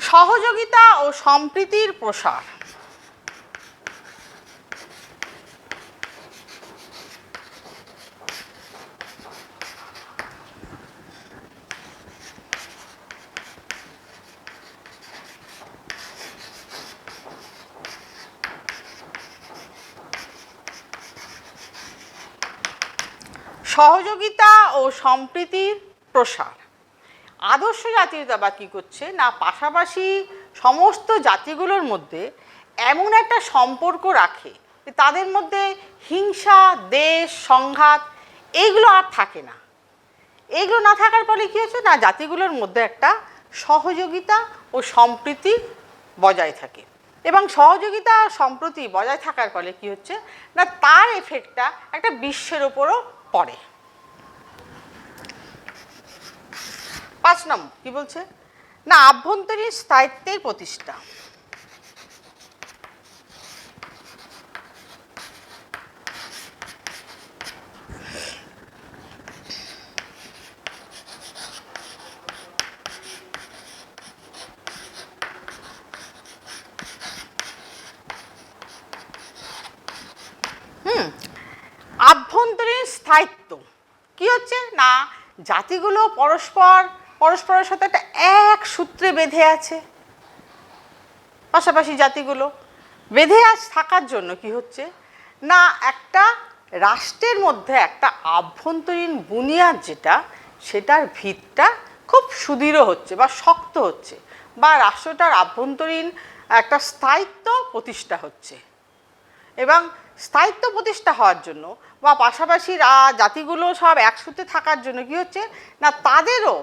[SPEAKER 2] সহযোগিতা ও সম্প্রীতির প্রসার। সহযোগিতা ও সম্প্রীতির প্রসার। আদর্শ জাতীয়তাবাদ কী করছে না, পাশাপাশি সমস্ত জাতিগুলোর মধ্যে এমন একটা সম্পর্ক রাখে যে তাদের মধ্যে হিংসা, দেশ, সংঘাত এইগুলো আর থাকে না। এইগুলো না থাকার ফলে কী হচ্ছে না, জাতিগুলোর মধ্যে একটা সহযোগিতা ও সম্প্রীতি বজায় থাকে। এবং সহযোগিতা আর সম্প্রীতি বজায় থাকার ফলে কী হচ্ছে না, তার এফেক্টটা একটা বিশ্বের ওপরও পড়ে। 5 নম্বর কি বলছে না, আভ্যন্তরীণ স্থায়িত্বের প্রতিষ্ঠা। আভ্যন্তরীণ স্থায়িত্ব কি হচ্ছে না, জাতিগুলো পরস্পরের সাথে একটা এক সূত্রে বেঁধে আছে। পাশাপাশি জাতিগুলো বেঁধে থাকার জন্য কি হচ্ছে না, একটা রাষ্ট্রের মধ্যে একটা আভ্যন্তরীণ বুনিয়াদ যেটা, সেটার ভিতটা খুব সুদৃঢ় হচ্ছে বা শক্ত হচ্ছে, বা রাষ্ট্রটার আভ্যন্তরীণ একটা স্থায়িত্ব প্রতিষ্ঠা হচ্ছে। এবং স্থায়িত্ব প্রতিষ্ঠা হওয়ার জন্য বা পাশাপাশি জাতিগুলো সব একসূত্রে থাকার জন্য কি হচ্ছে না, তাদেরও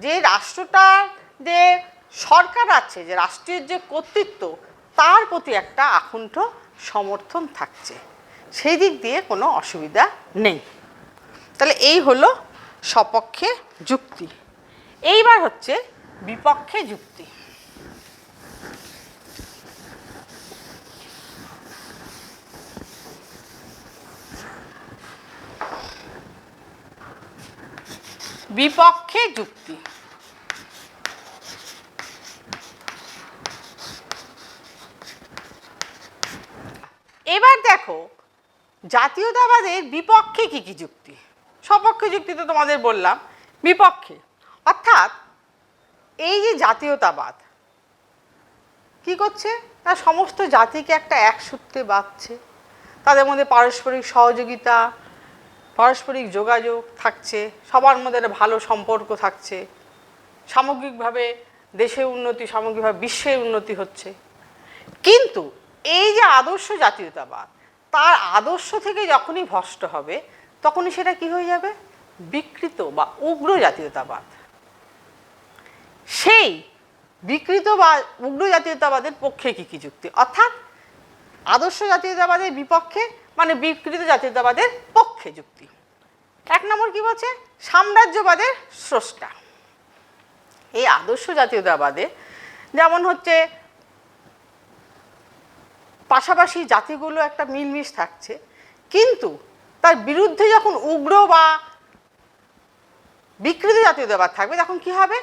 [SPEAKER 2] যে রাষ্ট্রটার যে সরকার আছে, যে রাষ্ট্রের যে কর্তৃত্ব, তার প্রতি একটা আকুণ্ঠ সমর্থন থাকছে। সেই দিক দিয়ে কোনো অসুবিধা নেই। তাহলে এই হলো সপক্ষে যুক্তি। এইবার হচ্ছে বিপক্ষে যুক্তি। বিপক্ষে যুক্তি। এবার দেখো জাতীয়তাবাদের বিপক্ষে কি কি যুক্তি। সপক্ষে যুক্তি তো তোমাদের বললাম, বিপক্ষে অর্থাৎ এই যে জাতীয়তাবাদ কি করছে না, সমস্ত জাতিকে একটা এক সূত্রে বাঁধছে, তাদের মধ্যে পারস্পরিক সহযোগিতা, পারস্পরিক যোগাযোগ থাকছে, সবার মধ্যে একটা ভালো সম্পর্ক থাকছে, সামগ্রিকভাবে দেশের উন্নতি, সামগ্রিকভাবে বিশ্বের উন্নতি হচ্ছে। কিন্তু এই যে আদর্শ জাতীয়তাবাদ, তার আদর্শ থেকে যখনই ভ্রষ্ট হবে তখনই সেটা কি হয়ে যাবে, বিকৃত বা উগ্র জাতীয়তাবাদ। সেই বিকৃত বা উগ্র জাতীয়তাবাদের পক্ষে কি কি যুক্তি, অর্থাৎ আদর্শ জাতীয়তাবাদের বিপক্ষে মানে বিকৃত জাতীয়তাবাদের পক্ষে যুক্তি। 1 নম্বর কি বলছে, সাম্রাজ্যবাদের স্রষ্টা। এই আদর্শ জাতীয়তাবাদে যেমন হচ্ছে পাশাপাশি জাতিগুলো একটা মিলমিশ থাকছে, কিন্তু তার বিরুদ্ধে যখন উগ্র বা বিকৃত জাতীয়তাবাদ থাকবে তখন কি হবে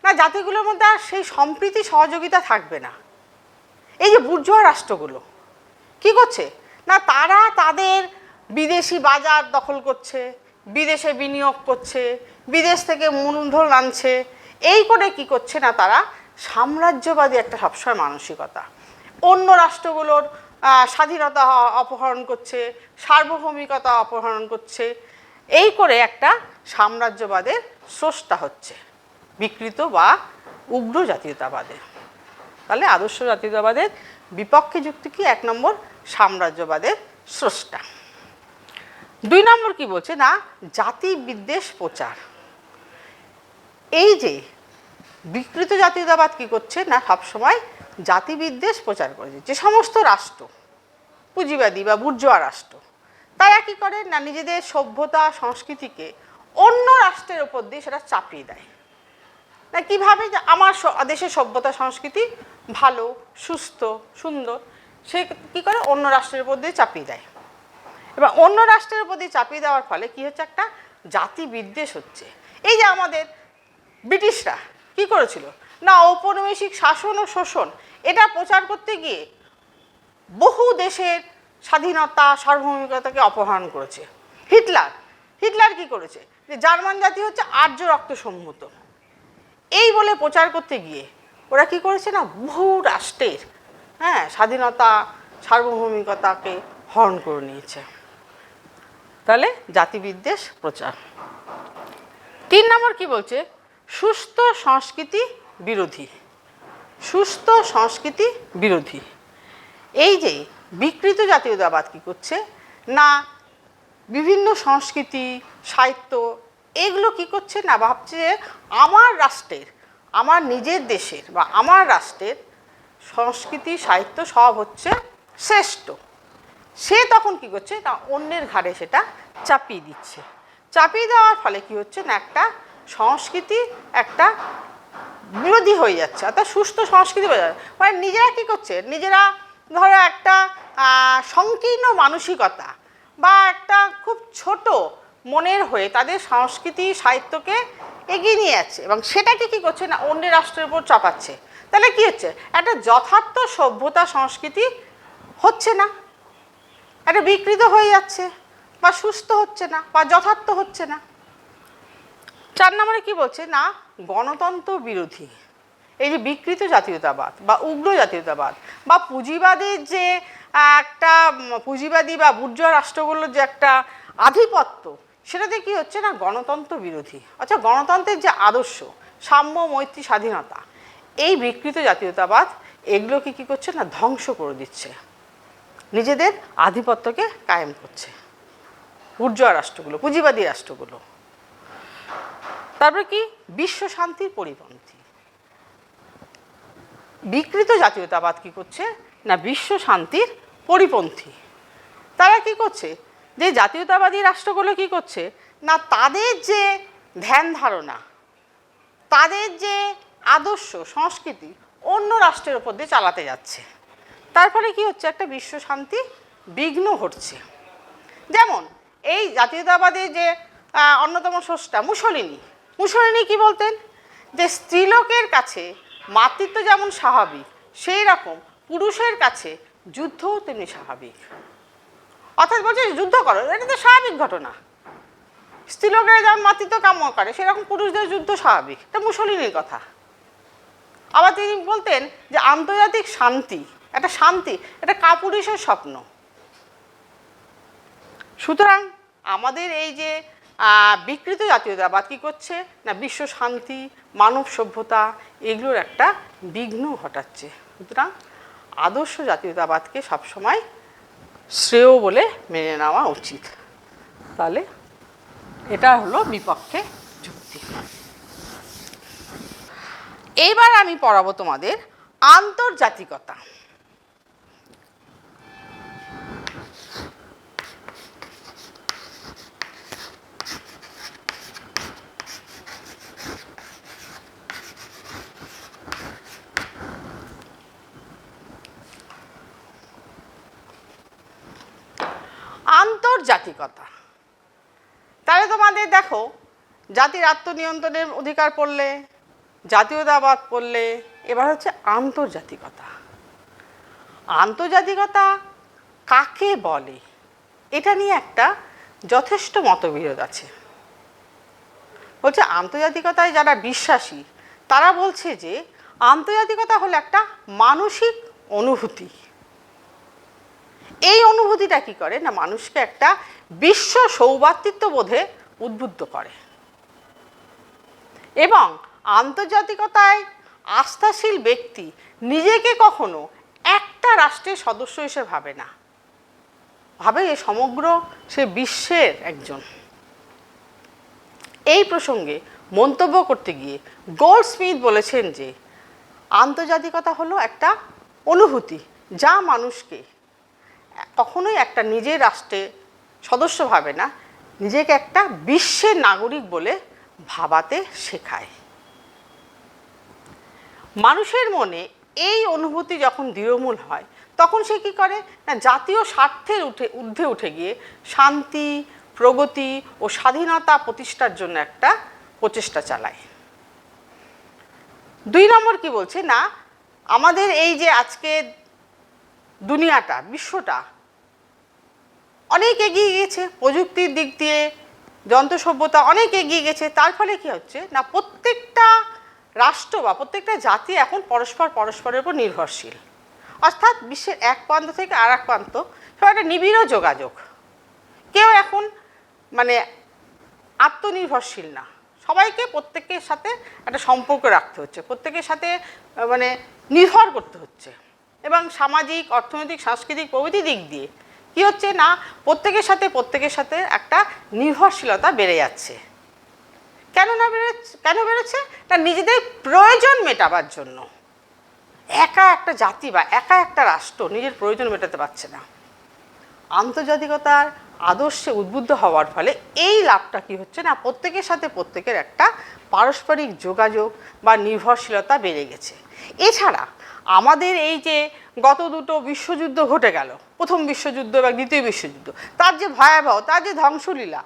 [SPEAKER 2] না, জাতিগুলোর মধ্যে আর সেই সম্প্রীতি সহযোগিতা থাকবে না। এই যে বুর্জোয়া রাষ্ট্রগুলো কি করছে না, তারা তাদের বিদেশি বাজার দখল করছে, বিদেশে বিনিয়োগ করছে, বিদেশ থেকে মূলধন আনছে, এই করে কি করছে না তারা সাম্রাজ্যবাদী একটা সবসময় মানসিকতা, অন্য রাষ্ট্রগুলোর স্বাধীনতা অপহরণ করছে, সার্বভৌমিকতা অপহরণ করছে, এই করে একটা সাম্রাজ্যবাদের স্রষ্টা হচ্ছে বিকৃত বা উগ্র জাতীয়তাবাদের। তাহলে আদর্শ জাতীয়তাবাদের বিপক্ষে যুক্তি কি? 1 নম্বর সাম্রাজ্যবাদের স্রষ্টা। 2 নম্বর কি বলছে না জাতি বিদ্বেষ প্রচার। এই যে বিকৃত জাতীয়তাবাদ কি করছে না সবসময় জাতি বিদ্বেষ প্রচার করেছে। যে সমস্ত রাষ্ট্র পুঁজিবাদী বা বুর্জোয়া রাষ্ট্র তারা কি করে না নিজেদের সভ্যতা সংস্কৃতিকে অন্য রাষ্ট্রের উপর দিয়ে সেটা চাপিয়ে দেয়। না কীভাবে? যে আমার দেশের সভ্যতা সংস্কৃতি ভালো, সুস্থ, সুন্দর, সে কী করে অন্য রাষ্ট্রের উপর দিয়ে চাপিয়ে দেয়। এবার অন্য রাষ্ট্রের উপর দিয়ে চাপিয়ে দেওয়ার ফলে কী হচ্ছে? একটা জাতি বিদ্বেষ হচ্ছে। এই যে আমাদের ব্রিটিশরা কি করেছিল না ঔপনিবেশিক শাসন ও শোষণ এটা প্রচার করতে গিয়ে বহু দেশের স্বাধীনতা সার্বভৌমিকতাকে অপহরণ করেছে। হিটলার কি করেছে? যে জার্মান জাতি হচ্ছে আর্য রক্ত সম্মত, এই বলে প্রচার করতে গিয়ে ওরা কি করেছে না বহু রাষ্ট্রের স্বাধীনতা সার্বভৌমিকতাকে হরণ করে নিয়েছে। তাহলে জাতিবিদ্বেষ প্রচার। 3 নম্বর কি বলছে? সুস্থ সংস্কৃতি বিরোধী। সুস্থ সংস্কৃতি বিরোধী। এই যে বিকৃত জাতীয়তাবাদ কি করছে না বিভিন্ন সংস্কৃতি সাহিত্য এগুলো কি করছে না ভাবছে যে আমার রাষ্ট্রের, আমার নিজের দেশের বা আমার রাষ্ট্রের সংস্কৃতি সাহিত্য সব হচ্ছে শ্রেষ্ঠ। সে তখন কি করছে না অন্যের ঘাড়ে সেটা চাপিয়ে দিচ্ছে। চাপিয়ে দেওয়ার ফলে কি হচ্ছে না একটা সংস্কৃতি একটা বিরোধী হয়ে যাচ্ছে, অর্থাৎ সুস্থ সংস্কৃতি হয়ে যাচ্ছে। মানে নিজেরা কি করছে? নিজেরা ধরো একটা সংকীর্ণ মানসিকতা বা একটা খুব ছোট মনের হয়ে তাদের সংস্কৃতি সাহিত্যকে এগিয়ে নিয়ে যাচ্ছে এবং সেটাকে কি করছে না অন্য রাষ্ট্রের উপর চাপাচ্ছে। তাহলে কি হচ্ছে? একটা যথার্থ সভ্যতা সংস্কৃতি হচ্ছে না, একটা বিকৃত হয়ে যাচ্ছে বা সুস্থ হচ্ছে না বা যথার্থ হচ্ছে না। 4 নম্বরে কি বলছে না গণতন্ত্র বিরোধী। এই যে বিকৃত জাতীয়তাবাদ বা উগ্র জাতীয়তাবাদ বা পুঁজিবাদের যে একটা পুঁজিবাদী বা বুর্জোয়া রাষ্ট্রগুলোর যে একটা আধিপত্য সেটাতে কি হচ্ছে না গণতন্ত্র বিরোধী। আচ্ছা, গণতন্ত্রের যে আদর্শ সাম্য মৈত্রী স্বাধীনতা এই বিকৃত জাতীয়তাবাদ এগুলোকে কি করছে না ধ্বংস করে দিচ্ছে, নিজেদের আধিপত্যকে কায়েম করছে বুর্জোয়া রাষ্ট্রগুলো, পুঁজিবাদী রাষ্ট্রগুলো। তারপরে কি বিশ্ব শান্তির পরিপন্থী। বিকৃত জাতীয়তাবাদ কি করছে না বিশ্ব শান্তির পরিপন্থী। তারা কি করছে? যে জাতীয়তাবাদী রাষ্ট্রগুলো কি করছে না তাদের যে ধ্যান ধারণা, তাদের যে আদর্শ সংস্কৃতি অন্য রাষ্ট্রের উপর দিয়ে চালাতে যাচ্ছে। তার ফলে কি হচ্ছে? একটা বিশ্ব শান্তি বিঘ্ন ঘটছে। যেমন এই জাতীয়তাবাদের যে অন্যতম স্রষ্টা মুসোলিনি কি বলতেন? যে স্ত্রীলোকের কাছে মাতৃত্ব যেমন স্বাভাবিক সেই রকম পুরুষের কাছে যুদ্ধও তেমনি স্বাভাবিক। অর্থাৎ বলছে যুদ্ধ করো, এটা তো স্বাভাবিক ঘটনা। স্ত্রীলোকেরা যেমন মাতৃত্ব কাম্য করে সেরকম পুরুষদের যুদ্ধ স্বাভাবিক, এটা মুসোলিনির কথা। আবার তিনি বলতেন যে আন্তর্জাতিক শান্তি এটা কাপুরুষের স্বপ্ন। সুতরাং আমাদের এই যে বিকৃত জাতীয়তাবাদ কি করছে না বিশ্ব শান্তি মানব সভ্যতা এগুলোর একটা বিঘ্ন ঘটাচ্ছে। সুতরাং আদর্শ জাতীয়তাবাদকে সবসময় শ্রেয় বলে মেনে নেওয়া উচিত। তাহলে এটা হলো বিপক্ষে যুক্তি। এইবার আমি পড়াবো তোমাদের আন্তর্জাতিকতা। আন্তর্জাতিকতা তাহলে তোমাদের দেখো জাতির আত্মনিয়ন্ত্রণের অধিকার পড়লে, জাতীয়তাবাদ পড়লে, এবার হচ্ছে আন্তর্জাতিকতা। আন্তর্জাতিকতা কাকে বলে এটা নিয়ে একটা যথেষ্ট মতবিরোধ আছে। বলছে আন্তর্জাতিকতায় যারা বিশ্বাসী তারা বলছে যে আন্তর্জাতিকতা হলো একটা মানসিক অনুভূতি। এই অনুভূতিটা কি করে না মানুষকে একটা বিশ্ব সৌভ্রাতৃত্ববোধে উদ্বুদ্ধ করে এবং আন্তর্জাতিকতায় আস্থাশীল ব্যক্তি নিজেকে কখনো একটা রাষ্ট্রের সদস্য হিসেবে ভাবে না, ভাবে সমগ্র সে বিশ্বের একজন। এই প্রসঙ্গে মন্তব্য করতে গিয়ে গোল্ডস্মিথ বলেছেন যে আন্তর্জাতিকতা হলো একটা অনুভূতি যা মানুষকে কখনোই একটা নিজের রাষ্ট্রের সদস্য ভাবে না, নিজেকে একটা বিশ্বের নাগরিক বলে ভাবাতে শেখায়। মানুষের মনে এই অনুভূতি যখন দৃঢ়মূল হয় তখন সে কী করে না জাতীয় স্বার্থের ঊর্ধ্বে উঠে গিয়ে শান্তি, প্রগতি ও স্বাধীনতা প্রতিষ্ঠার জন্য একটা প্রচেষ্টা চালায়। 2 নম্বর কি বলছে না আমাদের এই যে আজকে দুনিয়াটা, বিশ্বটা অনেক এগিয়ে গেছে, প্রযুক্তির দিক দিয়ে যন্ত্র সভ্যতা অনেক এগিয়ে গেছে। তার ফলে কি হচ্ছে না প্রত্যেকটা রাষ্ট্র বা প্রত্যেকটা জাতি এখন পরস্পরের উপর নির্ভরশীল, অর্থাৎ বিশ্বের এক প্রান্ত থেকে আর এক প্রান্ত সব একটা নিবিড় যোগাযোগ। কেউ এখন মানে আত্মনির্ভরশীল না, সবাইকে প্রত্যেকের সাথে একটা সম্পর্ক রাখতে হচ্ছে, প্রত্যেকের সাথে মানে নির্ভর করতে হচ্ছে। এবং সামাজিক, অর্থনৈতিক, সাংস্কৃতিক প্রভৃতি দিক দিয়ে কি হচ্ছে না প্রত্যেকের সাথে একটা নির্ভরশীলতা বেড়ে যাচ্ছে। কেন বেড়েছে না নিজেদের প্রয়োজন মেটাবার জন্য। একা একটা জাতি বা একা একটা রাষ্ট্র নিজের প্রয়োজন মেটাতে পারছে না। আন্তর্জাতিকতার আদর্শে উদ্বুদ্ধ হওয়ার ফলে এই লাভটা কি হচ্ছে না প্রত্যেকের সাথে প্রত্যেকের একটা পারস্পরিক যোগাযোগ বা নির্ভরশীলতা বেড়ে গেছে। এছাড়া আমাদের এই যে গত 2টো বিশ্বযুদ্ধ ঘটে গেল, প্রথম বিশ্বযুদ্ধ এবং দ্বিতীয় বিশ্বযুদ্ধ, তার যে ভয়াবহ, তার যে ধ্বংসলীলা,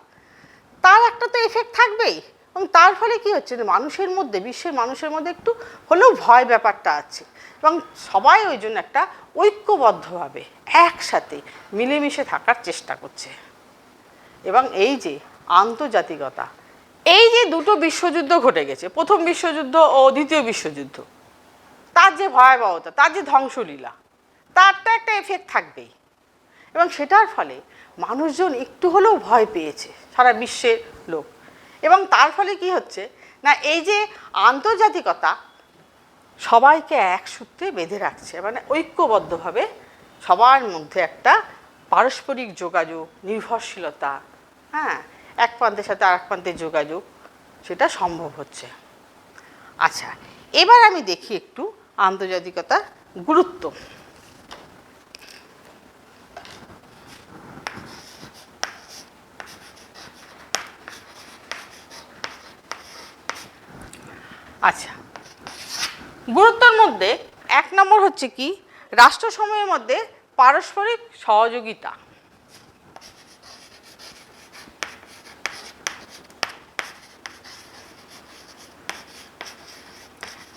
[SPEAKER 2] তার একটা তো এফেক্ট থাকবেই। এবং তার ফলে কি হচ্ছে না মানুষের মধ্যে, বিশ্বের মানুষের মধ্যে একটু হলেও ভয় ব্যাপারটা আছে এবং সবাই ওই জন্য একটা ঐক্যবদ্ধভাবে একসাথে মিলেমিশে থাকার চেষ্টা করছে। এবং এই যে আন্তর্জাতিকতা, এই যে 2টো বিশ্বযুদ্ধ ঘটে গেছে, প্রথম বিশ্বযুদ্ধ ও দ্বিতীয় বিশ্বযুদ্ধ, তার যে ভয়াবহতা, তার যে ধ্বংসলীলা, তার তো একটা এফেক্ট থাকবেই। এবং সেটার ফলে মানুষজন একটু হলেও ভয় পেয়েছে, সারা বিশ্বের লোক। এবং তার ফলে কি হচ্ছে না এই যে আন্তর্জাতিকতা সবাইকে এক সূত্রে বেঁধে রাখছে, মানে ঐক্যবদ্ধভাবে সবার মধ্যে একটা পারস্পরিক যোগাযোগ, নির্ভরশীলতা, হ্যাঁ, এক প্রান্তের সাথে আরেক প্রান্তের যোগাযোগ, সেটা সম্ভব হচ্ছে। আচ্ছা, এবার আমি দেখি একটু আন্তর্জাতিকতার গুরুত্ব। আচ্ছা, গুরুত্বের মধ্যে 1 নম্বর হচ্ছে কি রাষ্ট্রসমূহের মধ্যে পারস্পরিক সহযোগিতা।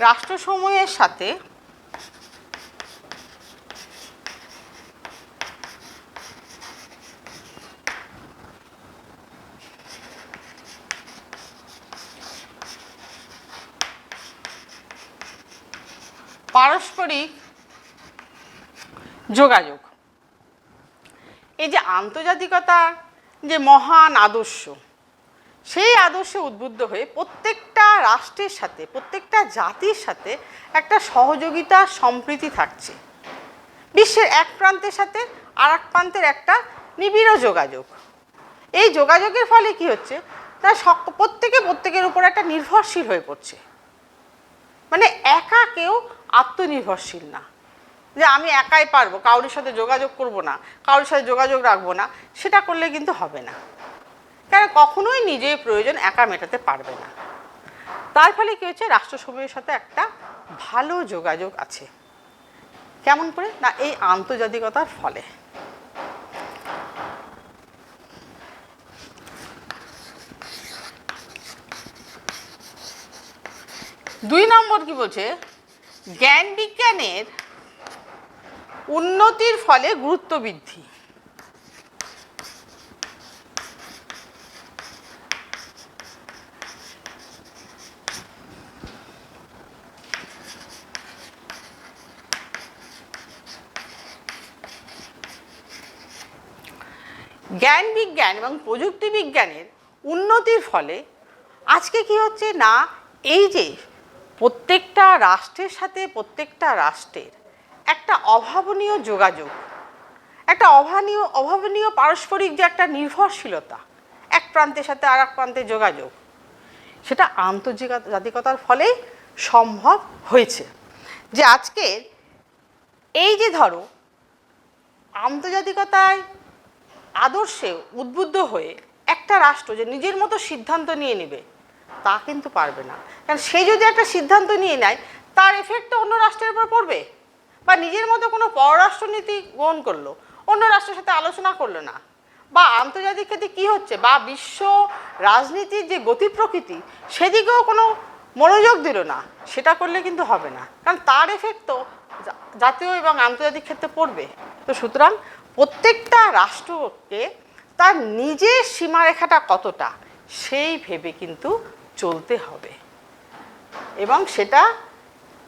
[SPEAKER 2] রাষ্ট্রসমূহের সাথে পারস্পরিক যোগাযোগ। এই যে আন্তর্জাতিকতার যে মহান আদর্শ, সেই আদর্শে উদ্বুদ্ধ হয়ে প্রত্যেকটা রাষ্ট্রের সাথে, প্রত্যেকটা জাতির সাথে একটা সহযোগিতা, সম্প্রীতি থাকছে। বিশ্বের এক প্রান্তের সাথে আর এক প্রান্তের একটা নিবিড় যোগাযোগ। এই যোগাযোগের ফলে কি হচ্ছে না প্রত্যেকের উপর একটা নির্ভরশীল হয়ে পড়ছে। মানে একা কেউ আত্মনির্ভরশীল না, যে আমি একাই পারবো, কারোর সাথে যোগাযোগ করব না, কারোর সাথে যোগাযোগ রাখবো না, সেটা করলে কিন্তু হবে না। কারণ কখনোই নিজের প্রয়োজন একা মেটাতে পারবে না। তার ফলে কী হচ্ছে রাষ্ট্রসমূহের সাথে একটা ভালো যোগাযোগ আছে। কেমন করে না এই আন্তর্জাতিকতার ফলে। দুই নম্বর কি বলছে জ্ঞান বিজ্ঞানের উন্নতির ফলে গুরুত্ব বৃদ্ধি। জ্ঞান বিজ্ঞান এবং প্রযুক্তি বিজ্ঞানের উন্নতির ফলে আজকে কি হচ্ছে না, এই যে প্রত্যেকটা রাষ্ট্রের সাথে প্রত্যেকটা রাষ্ট্রের একটা অভাবনীয় যোগাযোগ, একটা অভাবনীয় পারস্পরিক যে একটা নির্ভরশীলতা, এক প্রান্তের সাথে আর এক প্রান্তের যোগাযোগ, সেটা আন্তর্জাতিকতার ফলেই সম্ভব হয়েছে। যে আজকের এই যে ধরো আন্তর্জাতিকতায় আদর্শে উদ্বুদ্ধ হয়ে একটা রাষ্ট্র যে নিজের মতো সিদ্ধান্ত নিয়ে নেবে, তা কিন্তু পারবে না। কারণ সে যদি একটা সিদ্ধান্ত নিয়ে নেয়, তার এফেক্টটা অন্য রাষ্ট্রের উপর পড়বে। বা নিজের মতো কোনো পররাষ্ট্রনীতি গ্রহণ করলো, অন্য রাষ্ট্রের সাথে আলোচনা করলো না, বা আন্তর্জাতিক ক্ষেত্রে কী হচ্ছে, বা বিশ্ব রাজনীতির যে গতি প্রকৃতি সেদিকেও কোনো মনোযোগ দিল না, সেটা করলে কিন্তু হবে না। কারণ তার এফেক্ট তো জাতীয় এবং আন্তর্জাতিক ক্ষেত্রে পড়বে। তো সুতরাং প্রত্যেকটা রাষ্ট্রকে তার নিজের সীমারেখাটা কতটা সেই ভেবে কিন্তু চলতে হবে। এবং সেটা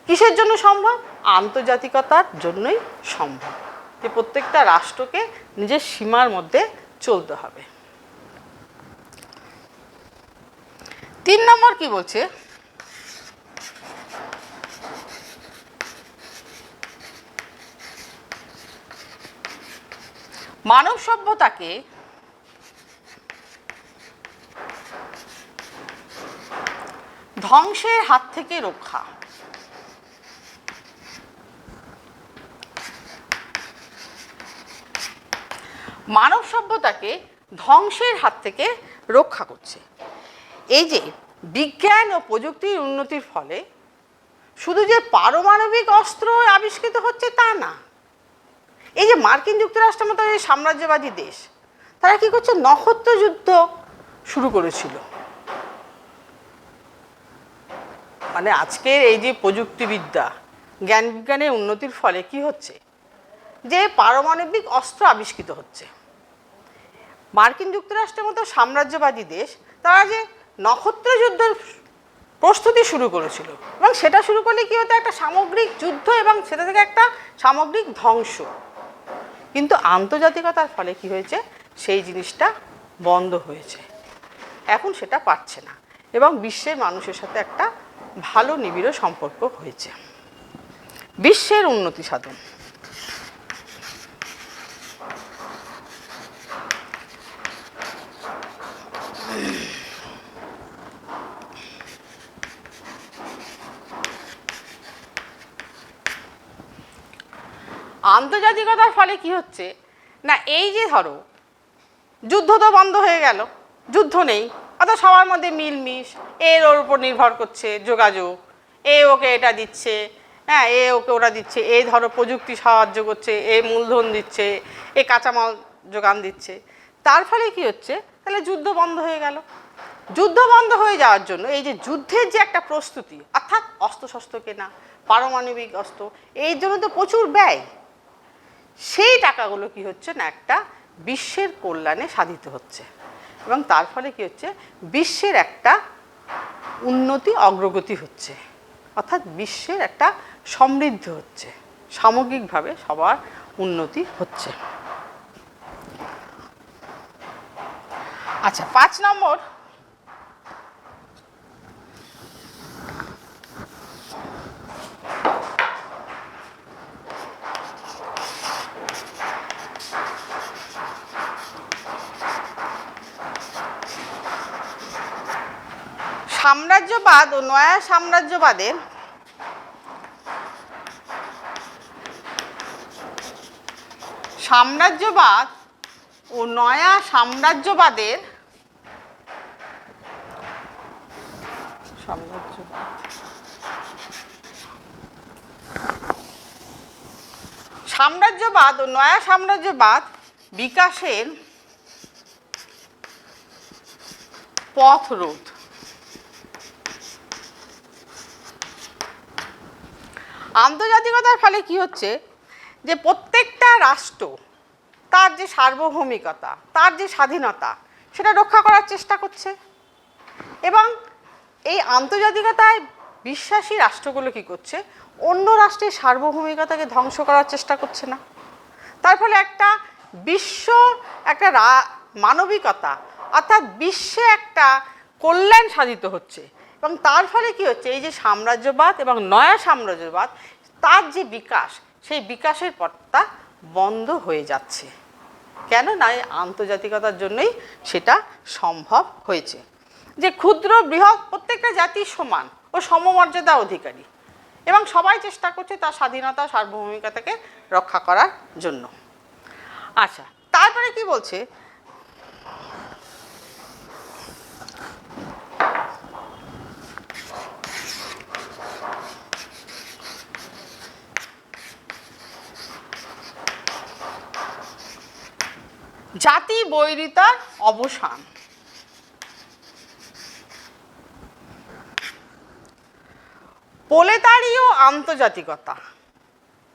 [SPEAKER 2] কিসের জন্য সম্ভব? আন্তর্জাতিকতার জন্যই সম্ভব। যে প্রত্যেকটা রাষ্ট্রকে নিজের সীমার মধ্যে চলতে হবে। 3 নম্বর কি বলছে? মানব সভ্যতাকে ধ্বংসের হাত থেকে রক্ষা। মানব সভ্যতাকে ধ্বংসের হাত থেকে রক্ষা করছে। এই যে বিজ্ঞান ও প্রযুক্তির উন্নতির ফলে শুধু যে পারমাণবিক অস্ত্র আবিষ্কৃত হচ্ছে তা না। এই যে মার্কিন যুক্তরাষ্ট্রের মতো এই সাম্রাজ্যবাদী দেশ, তারা কি করছে, নক্ষত্র যুদ্ধ শুরু করেছিল। মানে আজকের এই যে প্রযুক্তিবিদ্যা, জ্ঞান বিজ্ঞানের উন্নতির ফলে কি হচ্ছে, যে পারমাণবিক অস্ত্র আবিষ্কৃত হচ্ছে। মার্কিন যুক্তরাষ্ট্রের মতো সাম্রাজ্যবাদী দেশ, তারা যে নক্ষত্র যুদ্ধের প্রস্তুতি শুরু করেছিল, এবং সেটা শুরু করলে কি হতো, একটা সামগ্রিক যুদ্ধ এবং সেটা থেকে একটা সামগ্রিক ধ্বংস। কিন্তু আন্তর্জাতিকতার ফলে কি হয়েছে, সেই জিনিসটা বন্ধ হয়েছে, এখন সেটা পারছে না, এবং বিশ্বের মানুষের সাথে একটা ভালো নিবিড় সম্পর্ক হয়েছে। বিশ্বের উন্নতি সাধন। আন্তর্জাতিকতার ফলে কি হচ্ছে না, এই যে ধরো যুদ্ধ তো বন্ধ হয়ে গেল, যুদ্ধ নেই, অর্থাৎ সবার মধ্যে মিলমিশ, এর ওর উপর নির্ভর করছে যোগাযোগ, এ ওকে এটা দিচ্ছে, হ্যাঁ এ ওকে ওটা দিচ্ছে, এ ধরো প্রযুক্তি সাহায্য করছে, এ মূলধন দিচ্ছে, এ কাঁচামাল যোগান দিচ্ছে। তার ফলে কি হচ্ছে, তাহলে যুদ্ধ বন্ধ হয়ে গেল। যুদ্ধ বন্ধ হয়ে যাওয়ার জন্য এই যে যুদ্ধের যে একটা প্রস্তুতি, অর্থাৎ অস্ত্রশস্ত্র কেনা, পারমাণবিক অস্ত্র, এই জন্য তো প্রচুর ব্যয়। সেই টাকাগুলো কি হচ্ছে না, একটা বিশ্বের কল্যাণে সাধিত হচ্ছে, এবং তার ফলে কি হচ্ছে, বিশ্বের একটা উন্নতি অগ্রগতি হচ্ছে, অর্থাৎ বিশ্বের একটা সমৃদ্ধি হচ্ছে, সামগ্রিকভাবে সবার উন্নতি হচ্ছে। আচ্ছা, 5 নম্বর, সাম্রাজ্যবাদ ও নয়া সাম্রাজ্যবাদের সাম্রাজ্যবাদ ও নয়া সাম্রাজ্যবাদের সাম্রাজ্যবাদ ও নয়া সাম্রাজ্যবাদ বিকাশের পথ রোধ। আন্তর্জাতিকতার ফলে কি হচ্ছে, যে প্রত্যেকটা রাষ্ট্র তার যে সার্বভৌমিকতা, তার যে স্বাধীনতা, সেটা রক্ষা করার চেষ্টা করছে, এবং এই আন্তর্জাতিকতায় বিশ্বাসী রাষ্ট্রগুলো কি করছে, অন্য রাষ্ট্রের সার্বভৌমিকতাকে ধ্বংস করার চেষ্টা করছে না। তার ফলে একটা বিশ্ব একটা মানবিকতা অর্থাৎ বিশ্বে একটা কল্যাণ সাধিত হচ্ছে এবং তার ফলে কি হচ্ছে, এই যে সাম্রাজ্যবাদ এবং নয়া সাম্রাজ্যবাদ তার যে বিকাশ, সেই বিকাশের পথটা বন্ধ হয়ে যাচ্ছে। কেন না, এই আন্তর্জাতিকতার জন্যই সেটা সম্ভব হয়েছে। যে ক্ষুদ্র বৃহৎ প্রত্যেকটা জাতি সমান ও সমমর্যাদা অধিকারী এবং সবাই চেষ্টা করছে তার স্বাধীনতা সার্বভৌমিকতাকে রক্ষা করার জন্য। আচ্ছা, তারপরে কি বলছে, জাতি বৈরিতার অবসান। প্রলেতারীয় আন্তর্জাতিকতা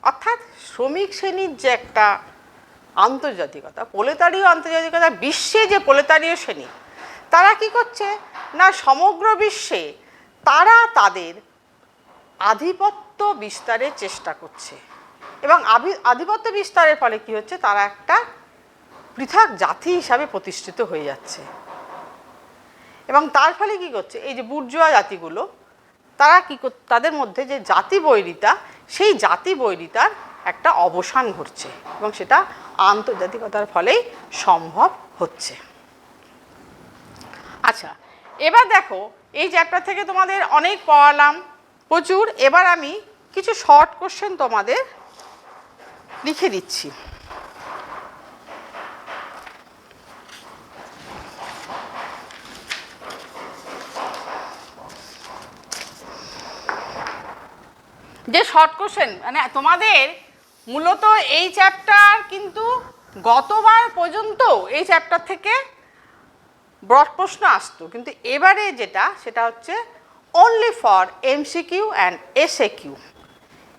[SPEAKER 2] অর্থাৎ শ্রমিক শ্রেণীর যে একটা আন্তর্জাতিকতা, প্রলেতারীয় আন্তর্জাতিকতা, বিশ্বে যে প্রলেতারীয় শ্রেণী তারা কি করছে না, সমগ্র বিশ্বে তারা তাদের আধিপত্য বিস্তারের চেষ্টা করছে এবং আধিপত্য বিস্তারের ফলে কি হচ্ছে, তারা একটা পৃথক জাতি হিসাবে প্রতিষ্ঠিত হয়ে যাচ্ছে এবং তার ফলে কি করছে, এই যে বুর্জোয়া জাতিগুলো তারা কি তাদের মধ্যে যে জাতি বৈরিতা, সেই জাতি বৈরিতার একটা অবসান ঘটছে এবং সেটা আন্তর্জাতিকতার ফলেই সম্ভব হচ্ছে। আচ্ছা, এবার দেখো এই চ্যাপ্টার থেকে তোমাদের অনেক পড়ালাম প্রচুর। এবার আমি কিছু শর্ট কোশ্চেন তোমাদের লিখে দিচ্ছি। যে শর্ট কোশ্চেন মানে তোমাদের মূলত এই চ্যাপ্টার কিন্তু গতবার পর্যন্ত এই চ্যাপ্টার থেকে ব্রড প্রশ্ন আসতো, কিন্তু এবারে যেটা সেটা হচ্ছে only for MCQ and SAQ.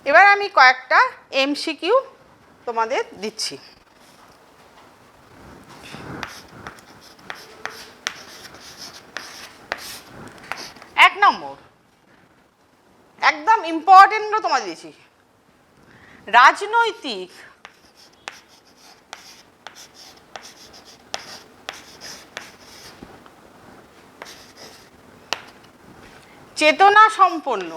[SPEAKER 2] এবার আমি কয়েকটা এমসিকিউ তোমাদের দিচ্ছি। এক নম্বর, একদম ইম্পর্টেন্ট তোমাদের দিয়েছি, রাজনৈতিক চেতনা সম্পন্ন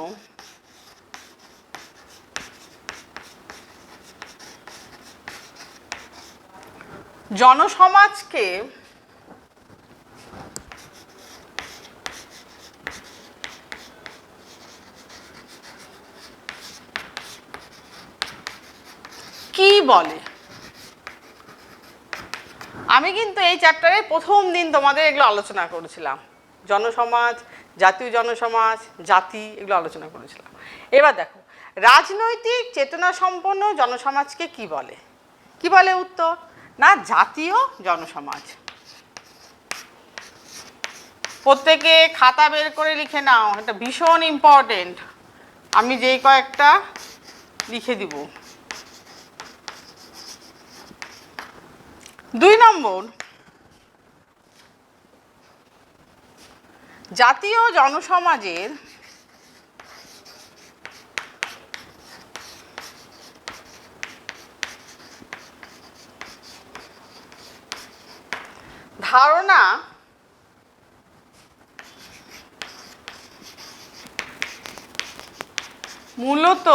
[SPEAKER 2] জনসমাজকে কি বলে? আমি কিন্তু এই চ্যাপ্টারে প্রথম দিন তোমাদের এগুলো আলোচনা করেছিলাম, জনসমাজ, জাতীয় জনসমাজ, জাতি, এগুলো আলোচনা করেছিলাম। এবার দেখো, রাজনৈতিক চেতনা সম্পন্ন জনসমাজকে কি বলে? কি বলে উত্তর? না, জাতীয় জনসমাজ। প্রত্যেকে খাতা বের করে লিখে নাও, এটা ভীষণ ইম্পর্টেন্ট। আমি যেই কয়েকটা লিখে দিব। 2 নম্বর, জাতীয় জনসমাজের ধারণা মূলত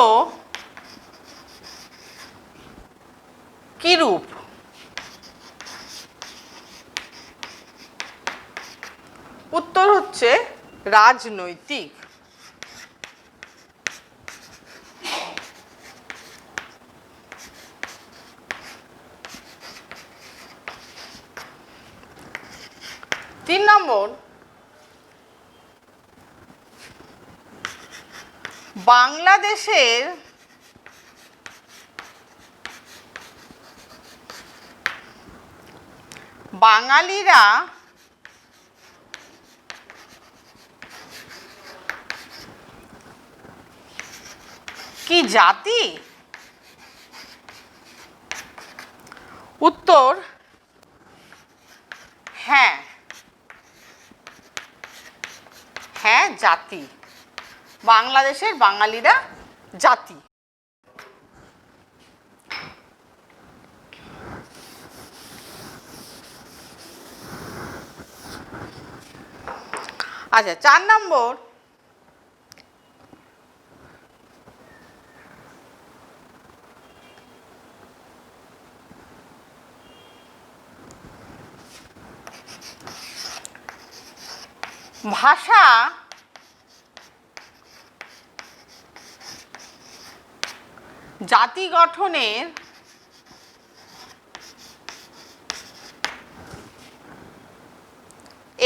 [SPEAKER 2] কিরূপ? উত্তর হচ্ছে রাজনৈতিক। তিন নম্বর, বাংলাদেশের বাঙালিরা কি জাতি? উত্তর হ্যাঁ, হ্যাঁ জাতি। বাংলাদেশের বাঙালিরা জাতি। আচ্ছা, 4 নম্বর, ভাষা জাতি গঠনের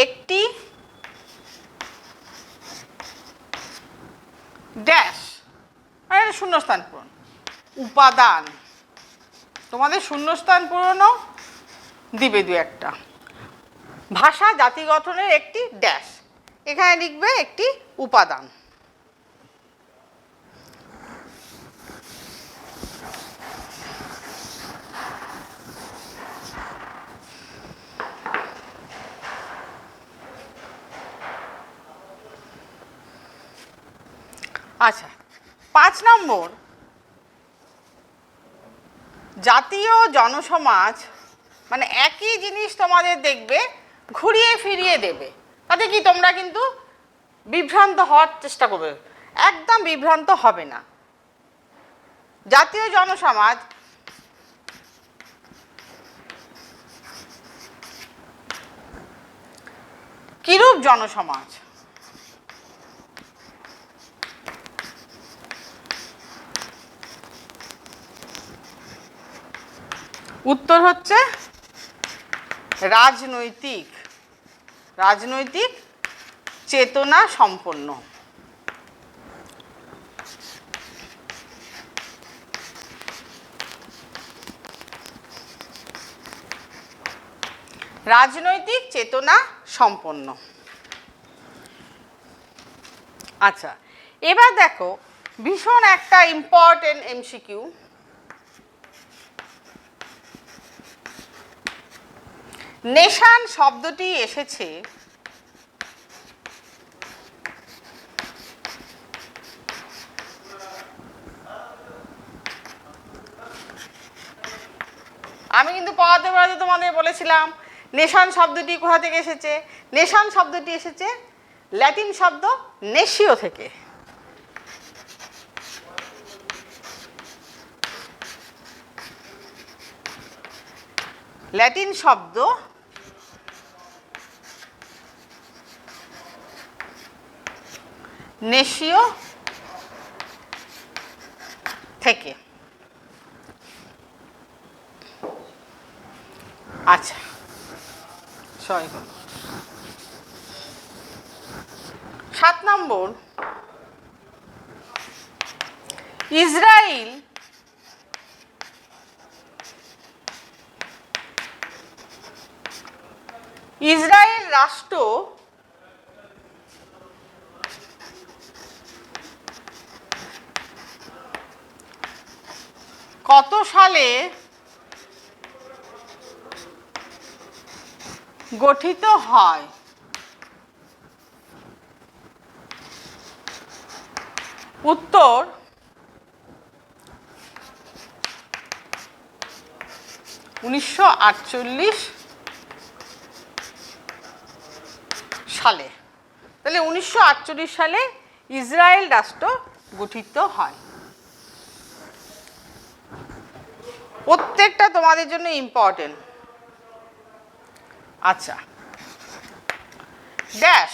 [SPEAKER 2] একটি ড্যাশ, মানে শূন্যস্থান পূরণ, উপাদান। তোমাদের শূন্যস্থান পূরণও দিবে দু একটা। ভাষা জাতি গঠনের একটি ড্যাশ, এখানে লিখবে একটি উপাদান। আচ্ছা, 5 নম্বর, জাতীয় জনসমাজ, মানে একই জিনিস তোমাদের দেখবে ঘুরিয়ে ফিরিয়ে দেবে, তাতে কি তোমরা কিন্তু বিভ্রান্ত হওয়ার চেষ্টা করবে, একদম বিভ্রান্ত হবে না। জাতীয় জনসমাজ কিরূপ জনসমাজ? উত্তর হচ্ছে রাজনৈতিক, রাজনৈতিক চেতনা সম্পন্ন। রাজনৈতিক চেতনা সম্পন্ন। আচ্ছা, এবার দেখো ভীষণ একটা ইম্পর্টেন্ট এমসিকিউ। নেশান শব্দটি এসেছে আমি কিন্তু পড়াতে পড়াতে তোমাদের বলেছিলাম নেশান শব্দটি কোথা থেকে এসেছে। নেশান শব্দটি এসেছে ল্যাটিন শব্দ নেশিও থেকে। ল্যাটিন শব্দ নেশিও থেকে। আচ্ছা, 7 নম্বর, ইসরায়েল রাষ্ট্র কত সালে গঠিত হয়? উত্তর 1948 সালে। তাহলে 1948 সালে ইসরায়েল রাষ্ট্র গঠিত হয়। প্রত্যেকটা তোমাদের জন্য ইম্পর্টেন্ট। আচ্ছা, ড্যাশ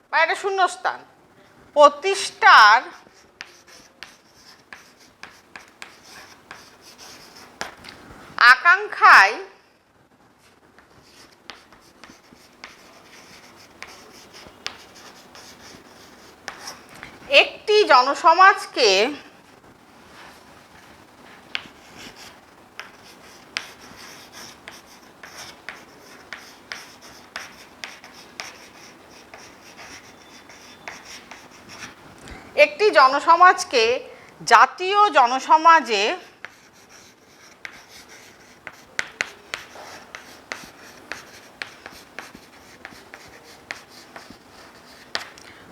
[SPEAKER 2] বা একটা শূন্যস্থান, প্রতিষ্ঠার আকাঙ্ক্ষায় একটি জনসমাজকে জাতীয় জনসমাজে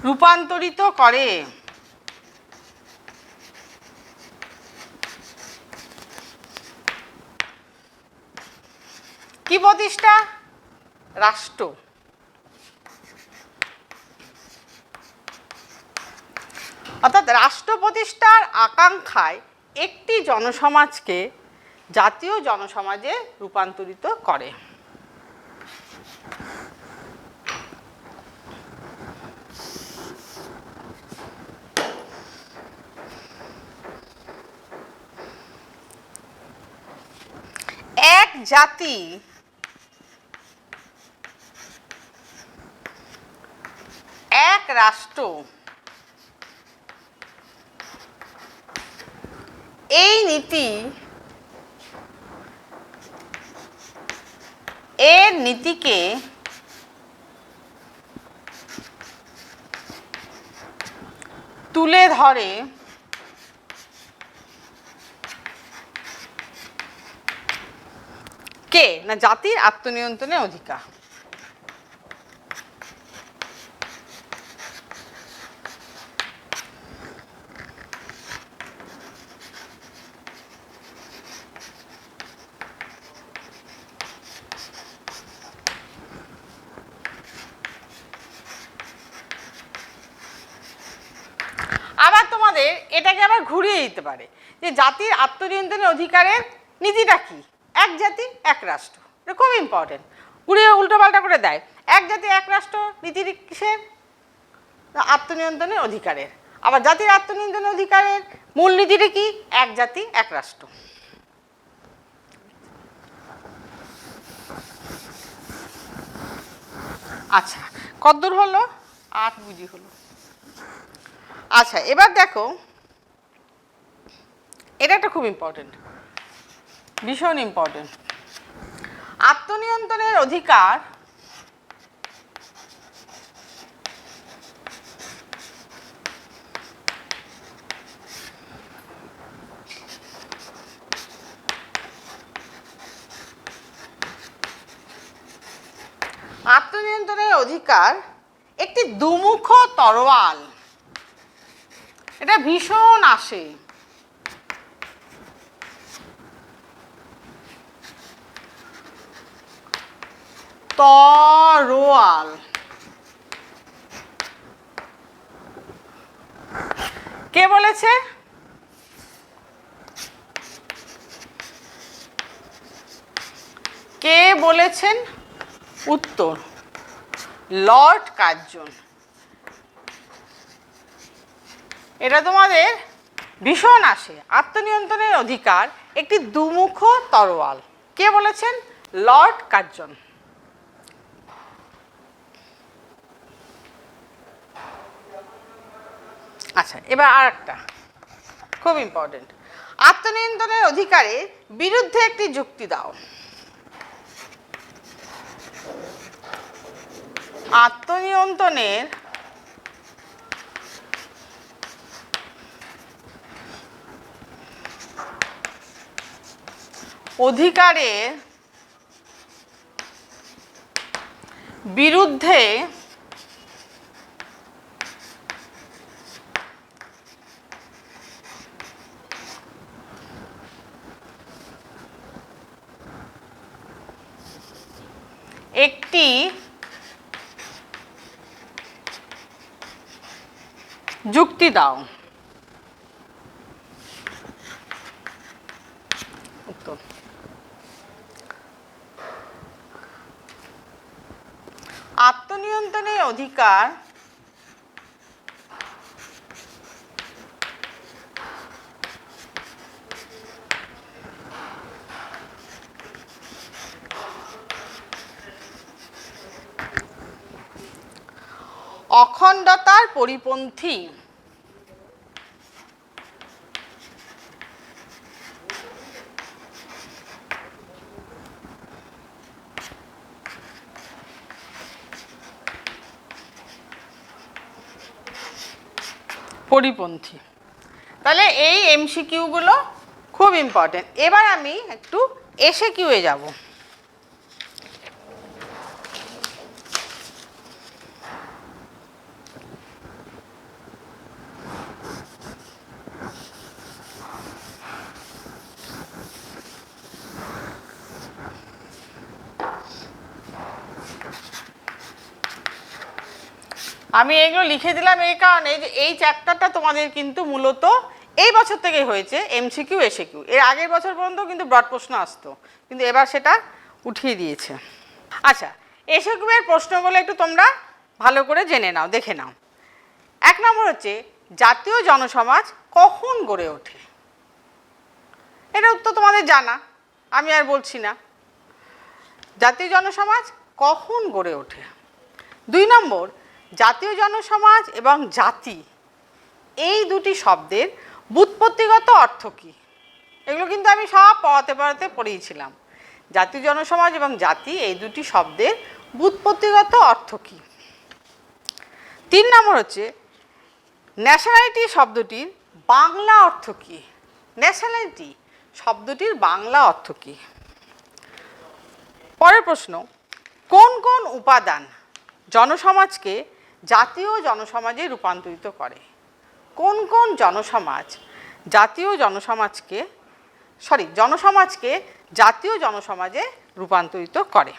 [SPEAKER 2] রূপান্তরিত করে। কি প্রতিষ্ঠা? রাষ্ট্র। অর্থাৎ রাষ্ট্র প্রতিষ্ঠার আকাঙ্ক্ষায় একটি জনসমাজকে জাতীয় জনসমাজে রূপান্তরিত করে। এক জাতি এক রাষ্ট্র এই নীতি এর নীতিকে তুলে ধরে কে না জাতির আত্মনিয়ন্ত্রণের অধিকার। আবার তোমাদের এটাকে আবার ঘুরিয়ে দিতে পারে যে জাতির আত্মনিয়ন্ত্রণের অধিকারের নীতিটা কি? এক জাতি এক রাষ্ট্র। এটা খুব ইম্পর্টেন্ট। ঘুরিয়ে উল্টোপাল্টা করে দেয়। এক জাতি এক রাষ্ট্র নীতির কিসের? আত্মনিয়ন্ত্রণের অধিকারের। আবার জাতির আত্মনিয়ন্ত্রণের অধিকারের মূল নীতিটা কি? এক জাতি এক রাষ্ট্র। আচ্ছা, কতদূর হলো? 8 বুঝি হলো। আচ্ছা, এবার দেখো, এটা একটা খুব ইম্পর্টেন্ট, ভীষণ ইম্পর্টেন্ট। আত্মনিয়ন্ত্রণের অধিকার আত্মনিয়ন্ত্রণের অধিকার একটি দুমুখ তরোয়াল। এটা ভীষণ আসে। তরোয়াল কে বলেছে? কে বলেছেন? উত্তর লর্ড কার্জন। এটা তোমাদের ভীষণ আসে। আত্মনিয়ন্ত্রণের অধিকার একটি দুমুখ তরোয়াল। কে বলেছেন? Lord Curzon. আচ্ছা, এবার আর একটা খুব ইম্পর্টেন্ট। আত্মনিয়ন্ত্রণের অধিকারের বিরুদ্ধে একটি যুক্তি দাও। আত্মনিয়ন্ত্রণের অধিকারের বিরুদ্ধে একটি যুক্তি দাও। উত্তর আত্মনিয়ন্ত্রণের অধিকার অখণ্ডতার পরিপন্থী। পরিপন্থী। তাহলে এই এমসিকিউ গুলো খুব ইম্পর্টেন্ট। এবার আমি একটু এসে কিউয়ে যাব। আমি এগুলো লিখে দিলাম এই কারণে যে এই চ্যাপ্টারটা তোমাদের কিন্তু মূলত এই বছর থেকেই হয়েছে এমসিকিউ এসিকিউ, এর আগের বছর পর্যন্ত কিন্তু ব্রড প্রশ্ন আসতো, কিন্তু এবার সেটা উঠিয়ে দিয়েছে। আচ্ছা, এসিকিউ এর প্রশ্নগুলো একটু তোমরা ভালো করে জেনে নাও, দেখে নাও। 1 নম্বর হচ্ছে জাতীয় জনসমাজ কখন গড়ে ওঠে? এটা উত্তর তোমাদের জানা, আমি আর বলছি না। জাতীয় জনসমাজ কখন গড়ে ওঠে? 2 নম্বর, জাতীয় জনসমাজ এবং জাতি এই দুটি শব্দের ব্যুৎপত্তিগত অর্থ কী? এগুলো কিন্তু আমি সব পড়াতে পড়িয়েছিলাম। জাতীয় জনসমাজ এবং জাতি এই দুটি শব্দের ব্যুৎপত্তিগত অর্থ কী? 3 নম্বর হচ্ছে ন্যাশনালিটি শব্দটির বাংলা অর্থ কী? ন্যাশনালিটি শব্দটির বাংলা অর্থ কী? পরের প্রশ্ন, কোন কোন উপাদান জনসমাজকে জাতীয় জনসমাজে রূপান্তরিত করে? কোন কোন জনসমাজকে জাতীয় জনসমাজে রূপান্তরিত করে?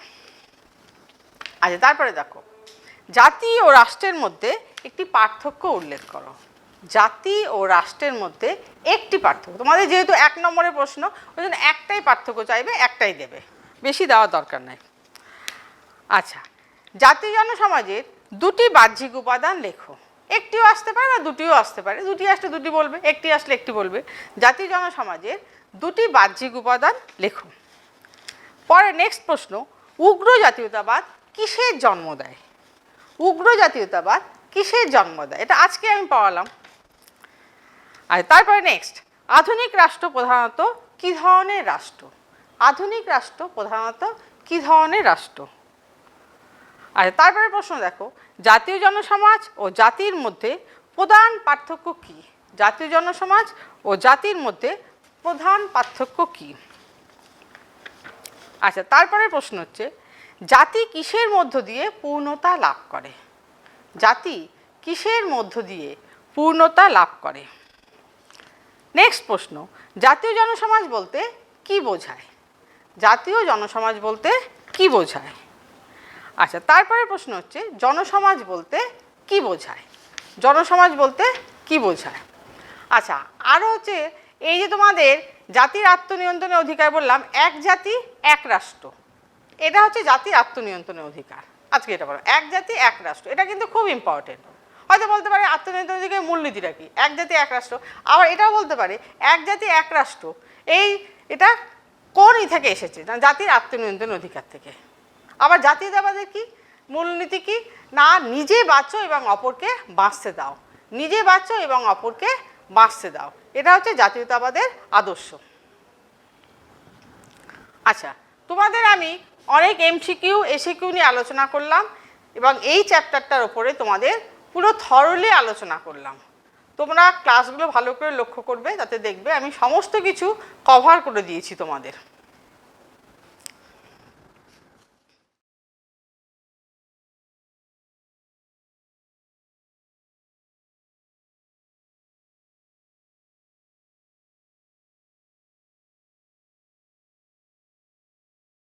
[SPEAKER 2] আচ্ছা, তারপরে দেখো, জাতি ও রাষ্ট্রের মধ্যে একটি পার্থক্য উল্লেখ করো। জাতি ও রাষ্ট্রের মধ্যে একটি পার্থক্য, তোমাদের যেহেতু 1 নম্বরের প্রশ্ন, ওই জন্য একটাই পার্থক্য চাইবে, একটাই দেবে, বেশি দেওয়ার দরকার নাই। আচ্ছা, জাতীয় জনসমাজের 2টি বাহ্যিক উপাদান লেখো। একটিও আসতে পারে বা দুটিও আসতে পারে, 2টি আসলে 2টি বলবে, একটি আসলে একটি বলবে। জাতীয় জনসমাজের 2টি বাহ্যিক উপাদান লেখো। পরে নেক্সট প্রশ্ন, উগ্র জাতীয়তাবাদ কিসের জন্ম দেয়? উগ্র জাতীয়তাবাদ কিসের জন্ম দেয়? এটা আজকে আমি পড়ালাম। আর তারপরে নেক্সট, আধুনিক রাষ্ট্র প্রধানত কী ধরনের রাষ্ট্র? আধুনিক রাষ্ট্র প্রধানত কী ধরনের রাষ্ট্র? আর তারপরে প্রশ্ন দেখো, জাতীয় জনসমাজ ও জাতির মধ্যে প্রধান পার্থক্য কী? জাতীয় জনসমাজ ও জাতির মধ্যে প্রধান পার্থক্য কী? আচ্ছা, তারপরে প্রশ্ন হচ্ছে জাতি কিসের মধ্য দিয়ে পূর্ণতা লাভ করে? জাতি কিসের মধ্য দিয়ে পূর্ণতা লাভ করে? নেক্সট প্রশ্ন, জাতীয় জনসমাজ বলতে কি বোঝায়? জাতীয় জনসমাজ বলতে কি বোঝায়? আচ্ছা, তারপরে প্রশ্ন হচ্ছে জনসমাজ বলতে কি বোঝায়? জনসমাজ বলতে কি বোঝায়? আচ্ছা, আরও হচ্ছে এই যে তোমাদের জাতির আত্মনিয়ন্ত্রণের অধিকার বললাম, এক জাতি এক রাষ্ট্র, এটা হচ্ছে জাতির আত্মনিয়ন্ত্রণের অধিকার। আজকে এটা বলো, এক জাতি এক রাষ্ট্র, এটা কিন্তু খুব ইম্পর্টেন্ট। হয়তো বলতে পারে আত্মনিয়ন্ত্রণের অধিকারের মূলনীতিটা কি? এক জাতি এক রাষ্ট্র। আবার এটাও বলতে পারে এক জাতি এক রাষ্ট্র, এটা কোন থেকে এসেছে? না, জাতির আত্মনিয়ন্ত্রণের অধিকার থেকে। আবার জাতীয়তাবাদের কি মূলনীতি? কি না, নিজে বাঁচো এবং অপরকে বাঁচতে দাও, নিজে বাঁচো এবং অপরকে বাঁচতে দাও, এটা হচ্ছে জাতীয়তাবাদের আদর্শ। আচ্ছা, তোমাদের আমি অনেক এমসিকিউ এসিকিউ নিয়ে আলোচনা করলাম এবং এই চ্যাপ্টারটার ওপরে তোমাদের পুরো থরলি আলোচনা করলাম। তোমরা ক্লাসগুলো ভালো করে লক্ষ্য করবে, তাতে দেখবে আমি সমস্ত কিছু কভার করে দিয়েছি তোমাদের।